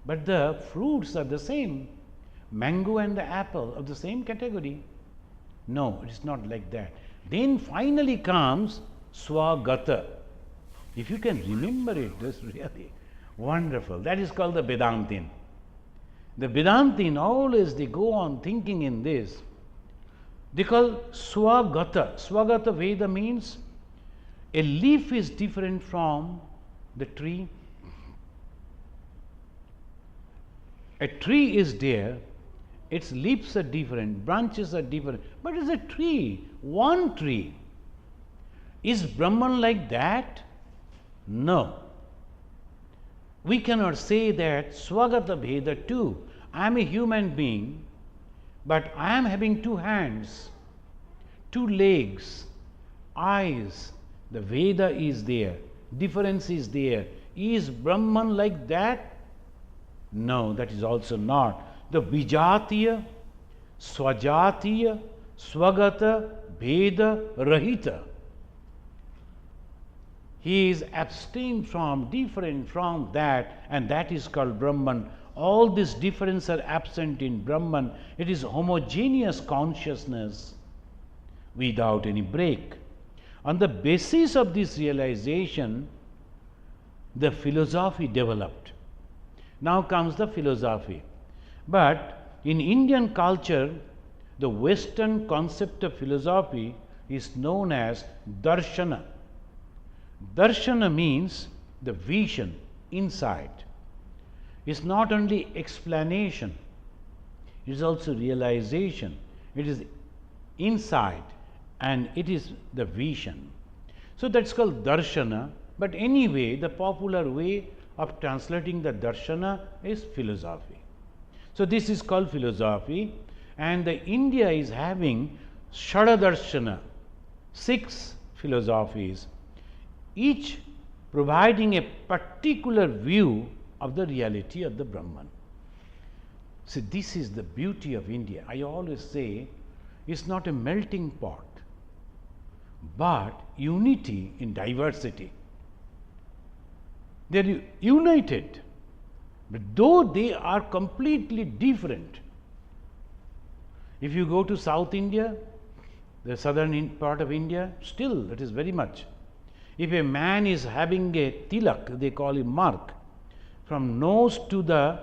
But the fruits are the same. Mango and the apple of the same category. No, it is not like that. Then finally comes Swagata. If you can remember it, that's really wonderful. That is called the Vedantin. The Vedantin always they go on thinking in this. They call Swagata. Swagata Veda means a leaf is different from the tree. A tree is there, its leaves are different, branches are different, but it's a tree, one tree. Is Brahman like that? No. We cannot say that Swagata Veda too. I am a human being, but I am having two hands, two legs, eyes. The Veda is there, difference is there. Is Brahman like that? No, that is also not. The Vijatiya, Swajatiya, Swagata, Veda, Rahita. He is abstained from, different from that, and that is called Brahman. All these differences are absent in Brahman. It is homogeneous consciousness without any break. On the basis of this realization, the philosophy developed. Now comes the philosophy. But in Indian culture, the Western concept of philosophy is known as Darshana. Darshana means the vision, insight. It's not only explanation, it is also realization. It is insight and it is the vision. So that's called Darshana. But anyway, the popular way of translating the Darshana is philosophy. So this is called philosophy, and the India is having Shadadarshana, 6 philosophies, each providing a particular view of the reality of the Brahman. See, this is the beauty of India. I always say it's not a melting pot, but unity in diversity. They are united, but though they are completely different. If you go to South India, the southern part of India, still it is very much. If a man is having a tilak, they call it mark, from nose to the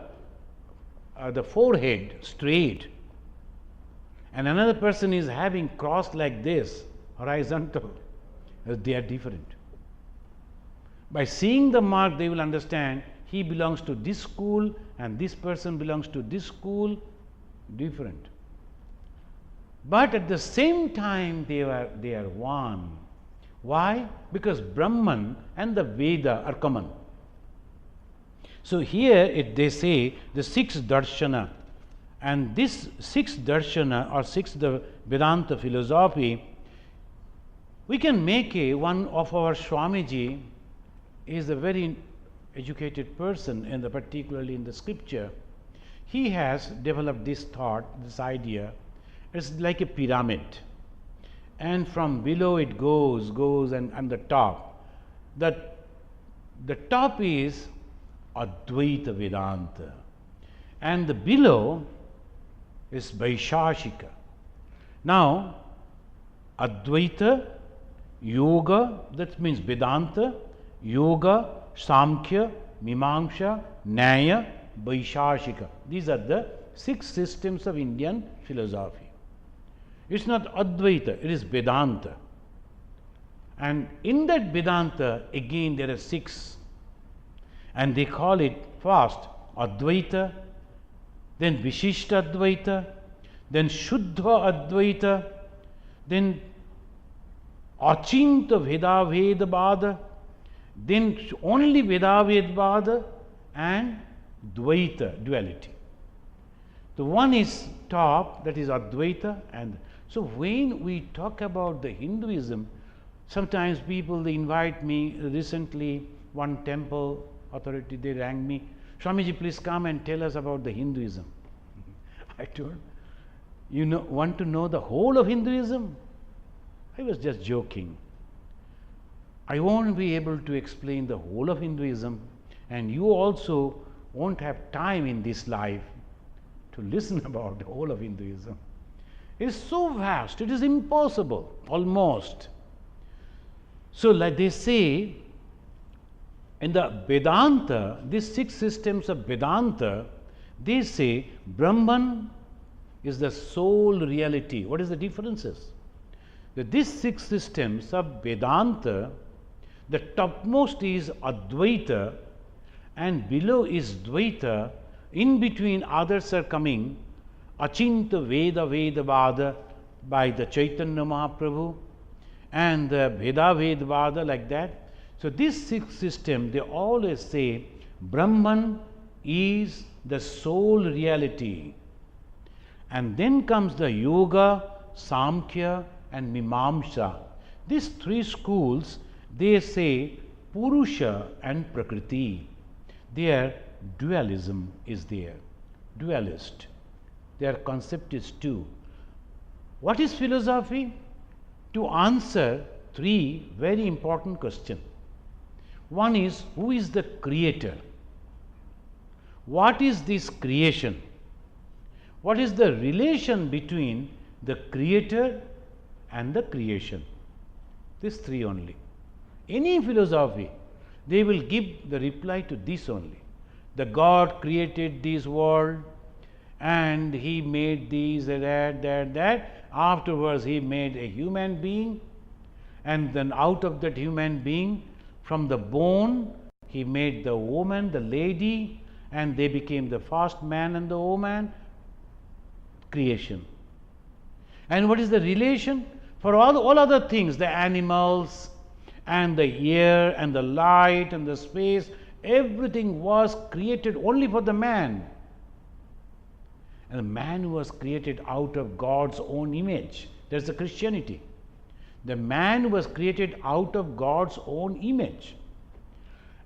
forehead straight, and another person is having crossed like this, horizontal, they are different. By seeing the mark, they will understand he belongs to this school and this person belongs to this school. different. But at the same time, they are one. Why? Because Brahman and the Veda are common. So here they say the sixth darshana, and this sixth darshana or sixth Vedanta philosophy, we can make one of our Swamiji is a very educated person, and particularly in the scripture. He has developed this thought, this idea. It's like a pyramid, and from below it goes and the top. The top is Advaita Vedanta, and the below is Vaishashika. Now, Advaita, Yoga, that means Vedanta, Yoga, Samkhya, Mimamsa, Nyaya, Vaishashika. These are the 6 systems of Indian philosophy. It's not Advaita, it is Vedanta. And in that Vedanta, again there are 6. And they call it first Advaita, then Vishishta Advaita, then Shuddha Advaita, then Achinta Veda Vedavada, then only Veda Vedavada, and Dvaita, duality. The one is top, that is Advaita. And so when we talk about the Hinduism, sometimes people, they invite me. Recently, one temple authority, they rang me, Swamiji, please come and tell us about the Hinduism. I told, want to know the whole of Hinduism? I was just joking. I won't be able to explain the whole of Hinduism, and you also won't have time in this life to listen about the whole of Hinduism. It is so vast, it is impossible, almost. So like they say, in the Vedanta, these 6 systems of Vedanta, they say Brahman is the sole reality. What is the differences? That these 6 systems of Vedanta, the topmost is Advaita, and below is Dvaita. In between, others are coming, Achinta Veda Vedavada by the Chaitanya Mahaprabhu, and the Veda Vedavada, like that. So this 6 system, they always say Brahman is the sole reality. And then comes the Yoga, Samkhya, and Mimamsa. These 3 schools, they say Purusha and Prakriti. Their dualism is there, dualist. Their concept is 2. What is philosophy? To answer 3 very important questions. One is, who is the creator? What is this creation? What is the relation between the creator and the creation? These 3 only. Any philosophy, they will give the reply to this only. The God created this world, and He made these, that. Afterwards, He made a human being, and then out of that human being, from the bone, He made the woman, the lady, and they became the first man and the woman. Creation. And what is the relation? For all other things, the animals and the air and the light and the space, everything was created only for the man. And the man was created out of God's own image. That's the Christianity. The man was created out of God's own image.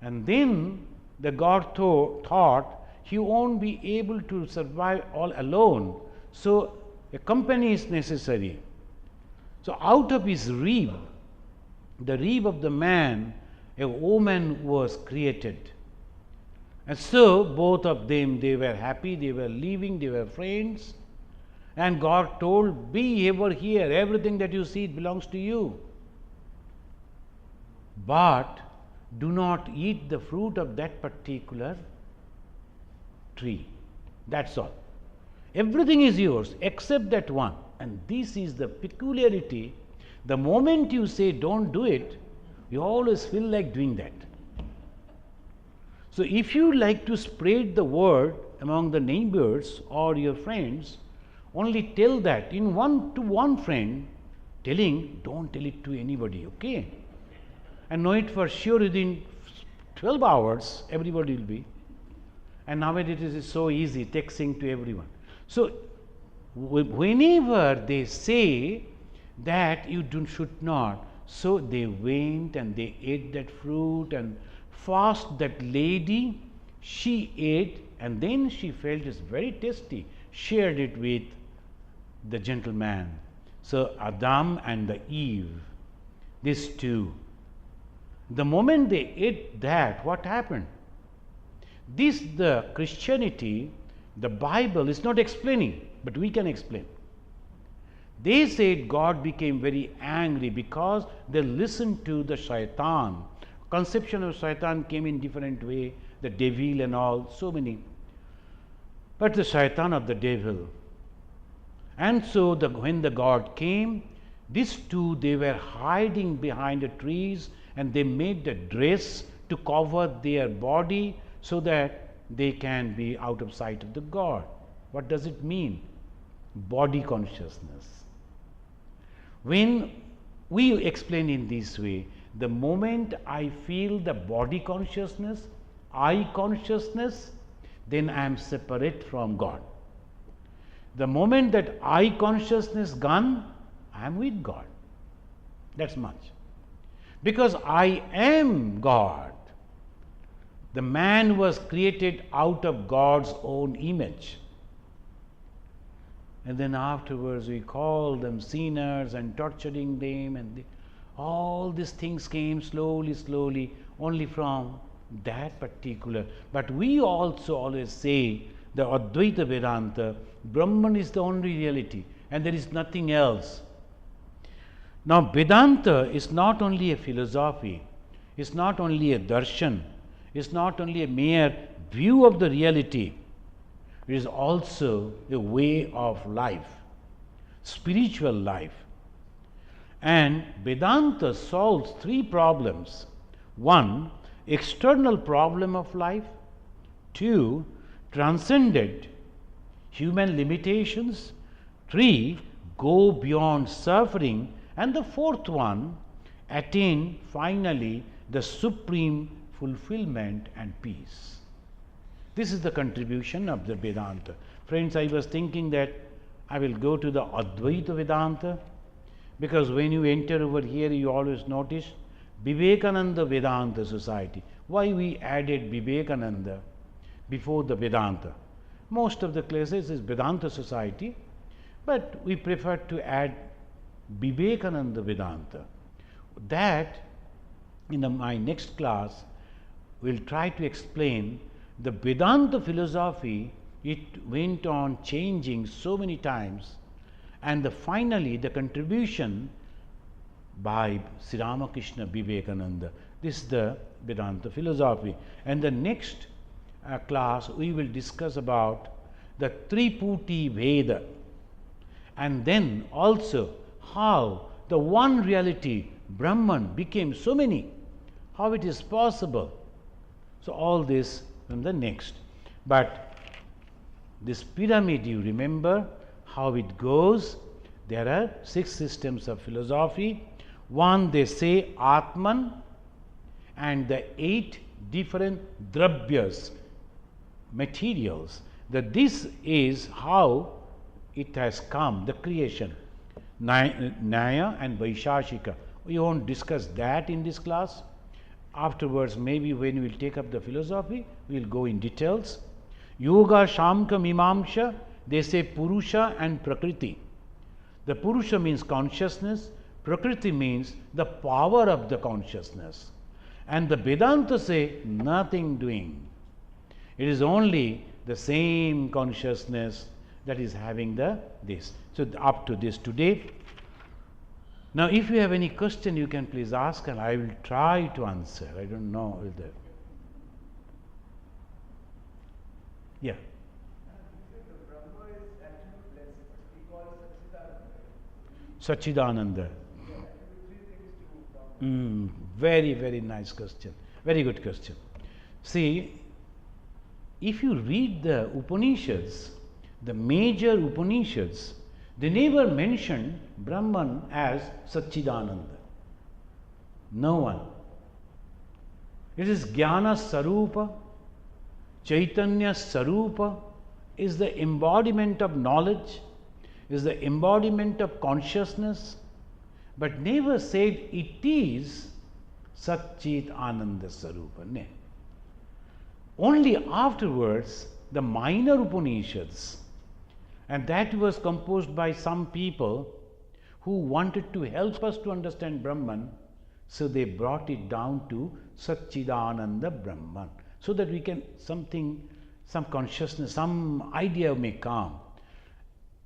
And then the God thought he won't be able to survive all alone. So a company is necessary. So out of his rib, the rib of the man, a woman was created. And so both of them, they were happy, they were living, they were friends. And God told, be ever here, everything that you see belongs to you. But do not eat the fruit of that particular tree. That's all. Everything is yours except that one. And this is the peculiarity. The moment you say don't do it, you always feel like doing that. So if you like to spread the word among the neighbors or your friends, only tell that to one friend, telling, don't tell it to anybody, okay? And know it for sure within 12 hours, everybody will be. And nowadays it is so easy, texting to everyone. So, whenever they say that you should not, so they went and they ate that fruit, and first that lady, she ate, and then she felt it's very tasty, shared it with the gentleman. So Adam and the Eve, these two, the moment they ate that, what happened? This, the Christianity, the Bible is not explaining, but we can explain. They said God became very angry because they listened to the shaitan. Conception of shaitan came in different way, the devil and all, so many. But the shaitan of the devil. And so when the God came, these two, they were hiding behind the trees, and they made the dress to cover their body so that they can be out of sight of the God. What does it mean? Body consciousness. When we explain in this way, the moment I feel the body consciousness, I consciousness, then I am separate from God. The moment that I consciousness gone, I am with God. That's much. Because I am God. The man was created out of God's own image. And then afterwards we call them sinners and torturing them, and all these things came slowly, only from that particular. But we also always say the Advaita Vedanta, Brahman is the only reality and there is nothing else. Now Vedanta is not only a philosophy, it's not only a darshan, it's not only a mere view of the reality, it is also a way of life, spiritual life. And Vedanta solves three problems. One, external problem of life. Two, transcended human limitations. Three, go beyond suffering. And the fourth one, attain finally the supreme fulfillment and peace. This is the contribution of the Vedanta. Friends, I was thinking that I will go to the Advaita Vedanta, because when you enter over here, you always notice Vivekananda Vedanta Society. Why we added Vivekananda before the Vedanta? Most of the classes is Vedanta Society, but we prefer to add Vivekananda Vedanta. That in my next class will try to explain the Vedanta philosophy. It went on changing so many times, and finally the contribution by Sri Ramakrishna Vivekananda. This is the Vedanta philosophy. And the next class we will discuss about the Triputi Veda, and then also how the one reality Brahman became so many, how it is possible. So all this from the next. But this pyramid, you remember how it goes. There are 6 systems of philosophy. One, they say Atman, and the 8 different dravyas, materials, that this is how it has come, the creation. Nyaya and Vaishashika. We won't discuss that in this class. Afterwards, maybe when we will take up the philosophy, we will go in details. Yoga, Shamka, Mimamsha, they say Purusha and Prakriti. The Purusha means consciousness, Prakriti means the power of the consciousness. And the Vedanta say nothing doing. It is only the same consciousness that is having this. So up to this today. Now if you have any question, you can please ask and I will try to answer. I don't know whether. Yeah. Brahma is actually blessed. We call it Sachidananda. Very, very nice question. Very good question. See, if you read the Upanishads, the major Upanishads, they never mentioned Brahman as Satchidananda. No one. It is Jnana Sarupa, Chaitanya Sarupa is the embodiment of knowledge, is the embodiment of consciousness, but never said it is Satchit Ananda Sarupa. No. Only afterwards, the minor Upanishads, and that was composed by some people who wanted to help us to understand Brahman, so they brought it down to Satchidananda Brahman, so that we can some consciousness, some idea may come.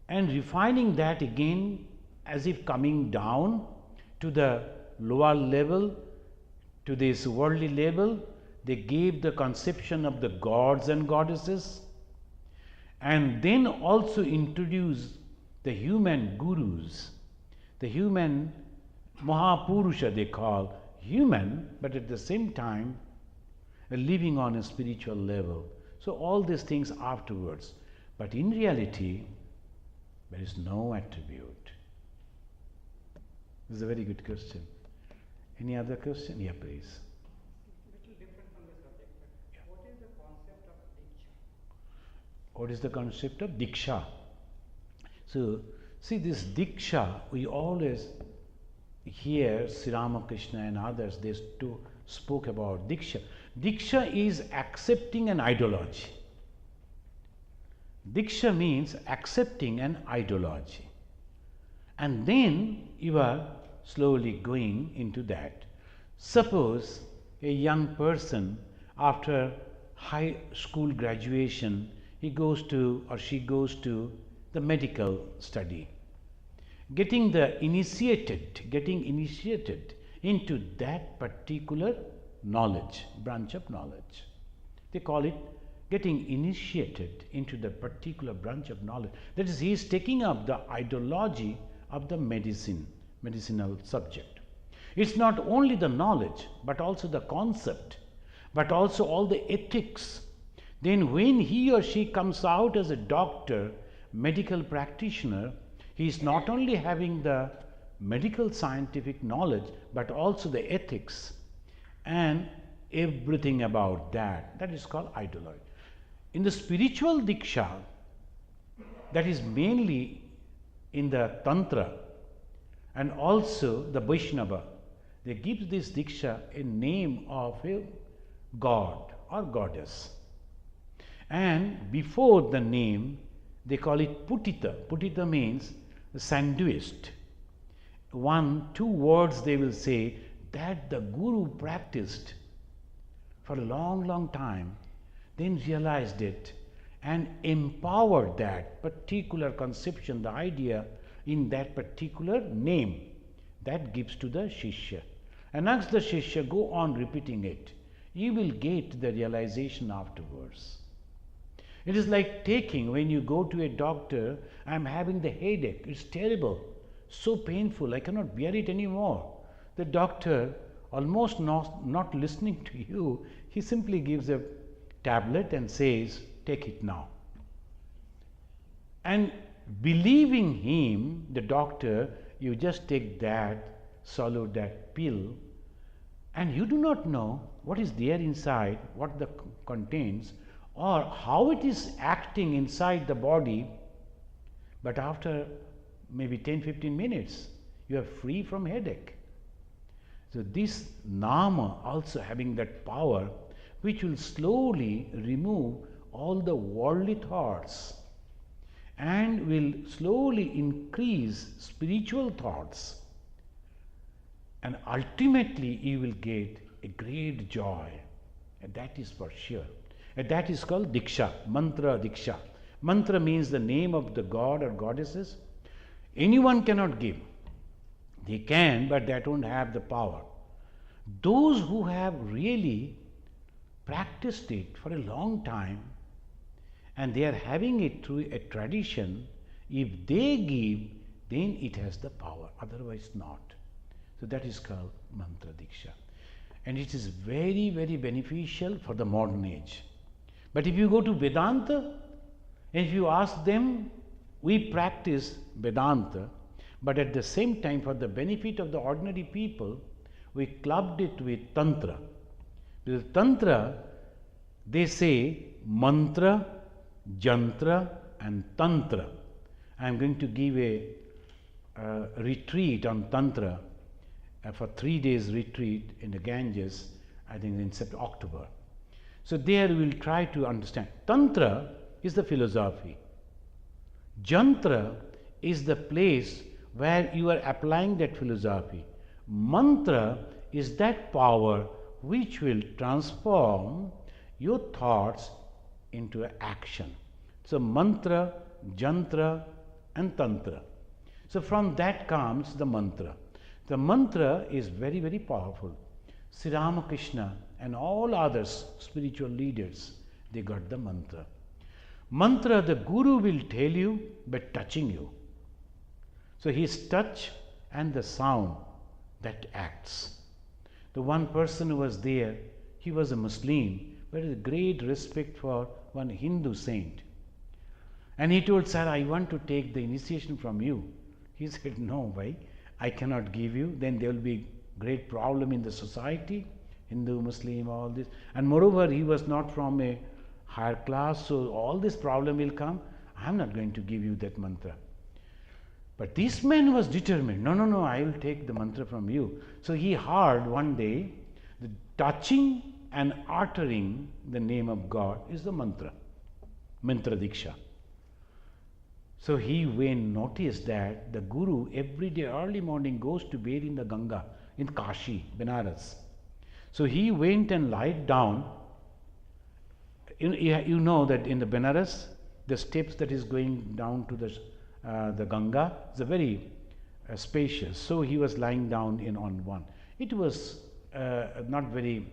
And refining that again, as if coming down to the lower level, to this worldly level, they gave the conception of the gods and goddesses, and then also introduced the human gurus, the human Mahapurusha they call human, but at the same time living on a spiritual level. So all these things afterwards. But in reality, there is no attribute. This is a very good question. Any other question? Yeah, please. Little different from the subject, but Yeah. what is the concept of Diksha? What is the concept of Diksha? So, see, this Diksha, we always hear Sri Ramakrishna and others, they spoke about Diksha. Diksha is accepting an ideology. Diksha means accepting an ideology. And then you are slowly going into that. Suppose a young person, after high school graduation, he goes to or she goes to the medical study, getting initiated into that particular knowledge, branch of knowledge. They call it getting initiated into the particular branch of knowledge. That is, he is taking up the ideology of the medicinal subject. It's not only the knowledge, but also the concept, but also all the ethics. Then when he or she comes out as a doctor, medical practitioner, he is not only having the medical scientific knowledge, but also the ethics and everything about that. That is called ideology. In the spiritual Diksha, that is mainly in the Tantra and also the Vaishnava, they give this Diksha a name of a god or goddess. And before the name, they call it Putita. Putita means sandwiched. 1-2 words they will say that the Guru practiced for a long time, then realized it and empowered that particular conception, the idea in that particular name. That gives to the Shishya. And as the Shishya go on repeating it, you will get the realization afterwards. It is like taking, when you go to a doctor, I am having the headache, it's terrible, so painful, I cannot bear it anymore. The doctor, almost not listening to you, he simply gives a tablet and says, take it now. And believing him, the doctor, you just take that, swallow that pill, and you do not know what is there inside, what the contains, or how it is acting inside the body, but after maybe 10-15 minutes, you are free from headache. So this Nama also having that power, which will slowly remove all the worldly thoughts and will slowly increase spiritual thoughts, and ultimately you will get a great joy, and that is for sure. And that is called Diksha, Mantra Diksha. Mantra means the name of the god or goddesses. Anyone cannot give. They can, but they don't have the power. Those who have really practiced it for a long time and they are having it through a tradition, if they give, then it has the power, otherwise not. So that is called Mantra Diksha. And it is very, very beneficial for the modern age. But if you go to Vedanta, And if you ask them, we practice Vedanta, but at the same time, for the benefit of the ordinary people, we clubbed it with Tantra. Because Tantra, they say mantra, jantra, and Tantra. I am going to give a retreat on Tantra for 3 days retreat in the Ganges, I think in October. So there we will try to understand. Tantra is the philosophy. Jantra is the place where you are applying that philosophy. Mantra is that power which will transform your thoughts into action. So mantra, jantra, and tantra. So from that comes the mantra. The mantra is very, very powerful. Sri Ramakrishna and all others, spiritual leaders, they got the mantra. Mantra, the Guru will tell you by touching you. So his touch and the sound that acts. The one person who was there, he was a Muslim, but with great respect for one Hindu saint. And he told, sir, I want to take the initiation from you. He said, no, why? I cannot give you. Then there will be great problem in the society, Hindu, Muslim, all this. And moreover, he was not from a higher class, so all this problem will come. I am not going to give you that mantra. But this man was determined. No, no, no, I will take the mantra from you. So he heard one day, the touching and uttering the name of God is the mantra, mantra Deeksha. So he when noticed that the Guru every day early morning goes to bathe in the Ganga in Kashi, Benares. So he went and lied down. You know that in the Benares, the steps that is going down to the Ganga is a very spacious. So he was lying down on one. It was not very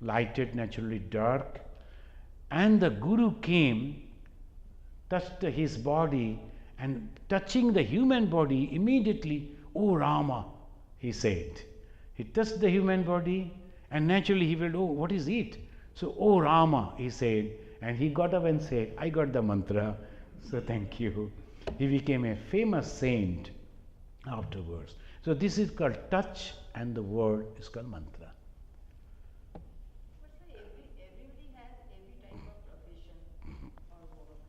lighted, naturally dark. And the Guru came, touched his body, and touching the human body, immediately, "Oh Rama," he said. He touched the human body, and naturally he felt, "Oh, what is it?" So, "Oh Rama," he said, and he got up and said, "I got the mantra, so thank you." He became a famous saint afterwards. So this is called touch, and the word is called mantra. But sir, everybody has every type of profession or work,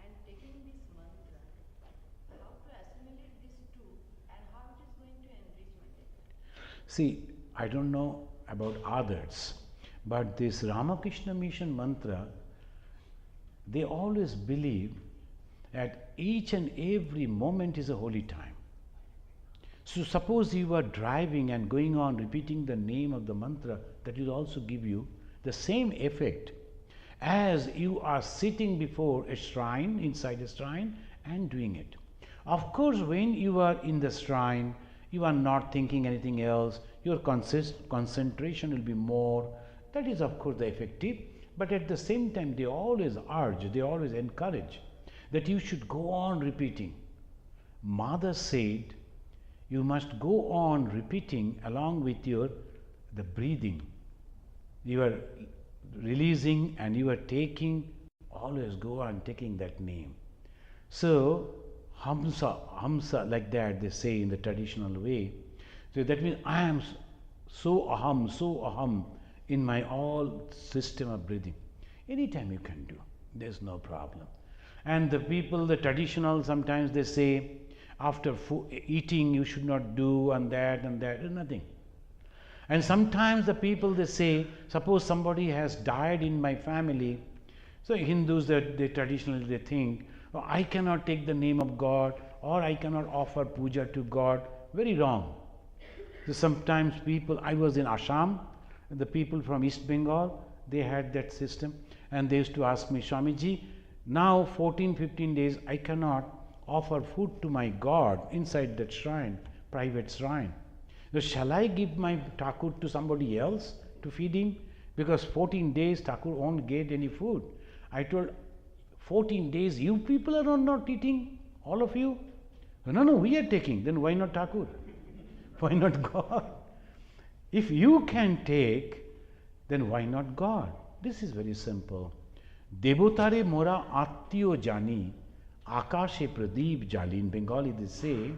and taking this mantra, how to assimilate these two, and how it is going to enrich my life? See, I don't know about others, but this Ramakrishna Mission mantra, they always believe that each and every moment is a holy time. So suppose you are driving and going on repeating the name of the mantra, that will also give you the same effect as you are sitting before a shrine, inside a shrine, and doing it. Of course, when you are in the shrine, you are not thinking anything else, your concentration will be more. That is, of course, the effective. But at the same time, they always urge, they always encourage that you should go on repeating. Mother said, you must go on repeating along with the breathing. You are releasing and you are taking, always go on taking that name. So, Hamsa, like that they say in the traditional way. So that means I am so aham in my all system of breathing. Anytime you can do, there's no problem. And the people, the traditional, sometimes they say, after eating you should not do and that, nothing. And sometimes the people, they say, suppose somebody has died in my family, so Hindus, they traditionally they think, oh, I cannot take the name of God, or I cannot offer puja to God. Very wrong. So sometimes people, I was in Assam, the people from East Bengal, they had that system, and they used to ask me, Swamiji, now 14-15 days I cannot offer food to my God inside that shrine, private shrine. So shall I give my Thakur to somebody else to feed him? Because 14 days Thakur won't get any food. I told, 14 days you people are not eating, all of you? No, we are taking. Then why not Thakur? Why not God? If you can take, then why not God? This is very simple. Devotare mora attiyo jani, akashe pradeep jali. In Bengali they say,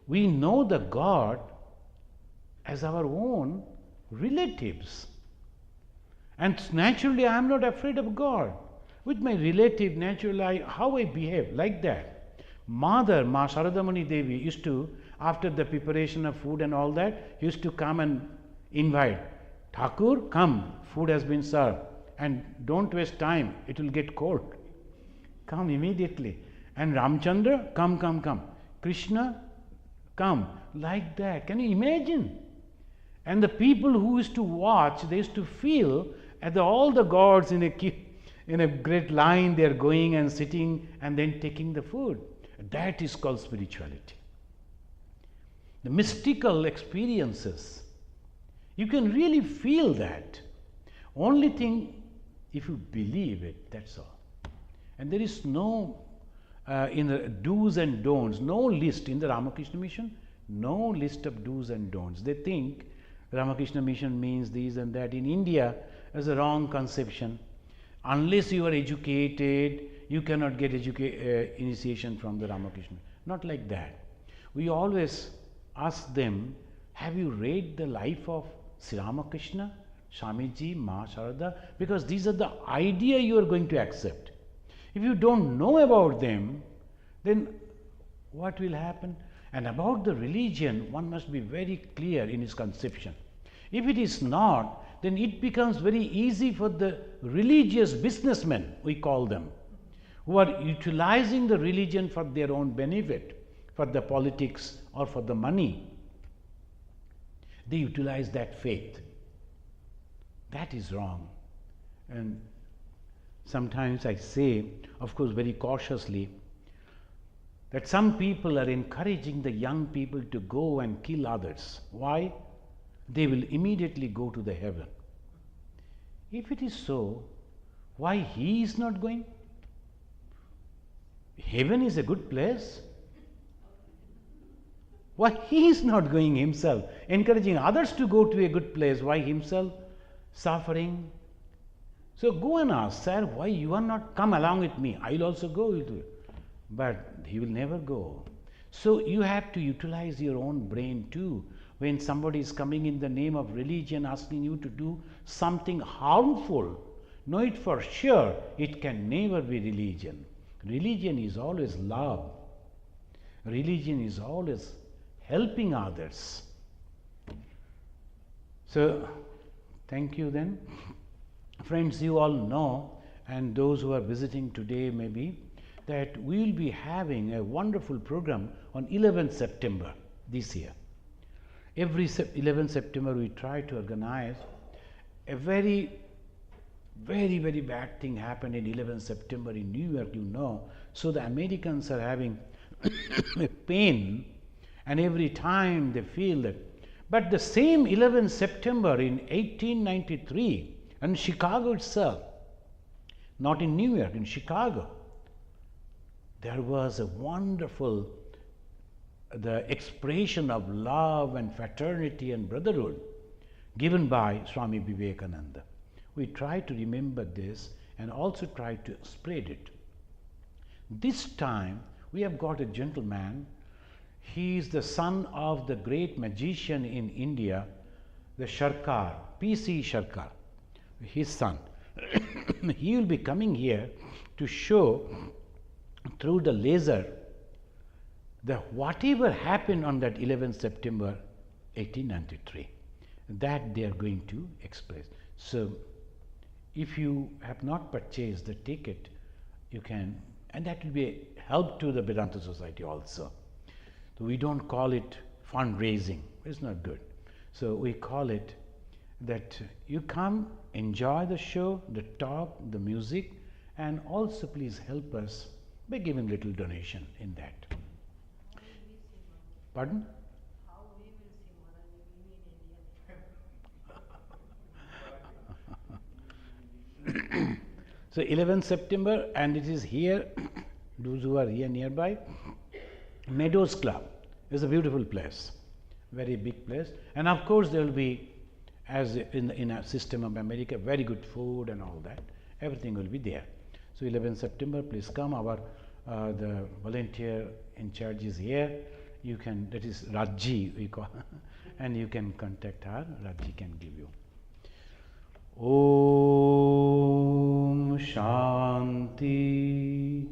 we know the God as our own relatives. And naturally I am not afraid of God. With my relative, naturally, how I behave, like that. Mother, Ma Sharadamani Devi, used to, after the preparation of food and all that, used to come and invite, Thakur, come, food has been served, and don't waste time, it will get cold. Come immediately. And Ramchandra, come, come, come. Krishna, come. Like that. Can you imagine? And the people who used to watch, they used to feel at all the gods in a great line, they are going and sitting and then taking the food. That is called spirituality. The mystical experiences, you can really feel that. Only thing, if you believe it, that's all. And there is no, in the do's and don'ts, no list in the Ramakrishna Mission, no list of do's and don'ts. They think Ramakrishna Mission means this and that. In India, there's a wrong conception. Unless you are educated, you cannot get initiation from the Ramakrishna. Not like that. We always ask them, have you read the life of Sri Ramakrishna, Swamiji, Ma Sharada? Because these are the idea you are going to accept. If you don't know about them, then what will happen? And about the religion, one must be very clear in his conception. If it is not, then it becomes very easy for the religious businessmen, we call them, who are utilizing the religion for their own benefit, for the politics or for the money. They utilize that faith. That is wrong. And sometimes I say, of course very cautiously, that some people are encouraging the young people to go and kill others. Why? They will immediately go to the heaven. If it is so, why he is not going? Heaven is a good place. Why he is not going himself? Encouraging others to go to a good place. Why himself suffering? So go and ask, sir, why you are not come along with me? I will also go with you. But he will never go. So you have to utilize your own brain too. When somebody is coming in the name of religion asking you to do something harmful, know it for sure, it can never be religion. Religion is always love. Religion is always helping others. So, thank you then. Friends, you all know, and those who are visiting today maybe, that we will be having a wonderful program on 11th September this year. Every 11th September we try to organize a very bad thing happened in 11th September in New York, you know. So the Americans are having a pain, and every time they feel that. But the same 11th September in 1893 in Chicago itself, not in New York, in Chicago, there was a wonderful the expression of love and fraternity and brotherhood given by Swami Vivekananda. We try to remember this and also try to spread it. This time we have got a gentleman. He is the son of the great magician in India, the Sharkar, P.C. Sharkar, his son. He will be coming here to show through the laser the whatever happened on that 11th September 1893, that they are going to express. So if you have not purchased the ticket, you can, and that will be a help to the Vedanta Society also. So we don't call it fundraising, it's not good. So we call it that you come, enjoy the show, the talk, the music, and also please help us by giving little donation in that. Pardon? How we will see Maharaj in India? So 11th September, and it is here, those who are here nearby, Meadows Club is a beautiful place, very big place, and of course there will be, as in a system of America, very good food and all that, everything will be there. So 11 September, please come. Our the volunteer in charge is here. You can, that is Raji we call, and you can contact her. Raji can give you. Om Shanti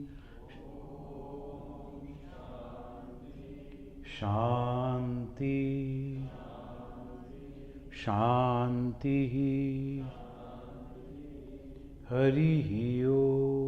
Shanti Shanti Hari Om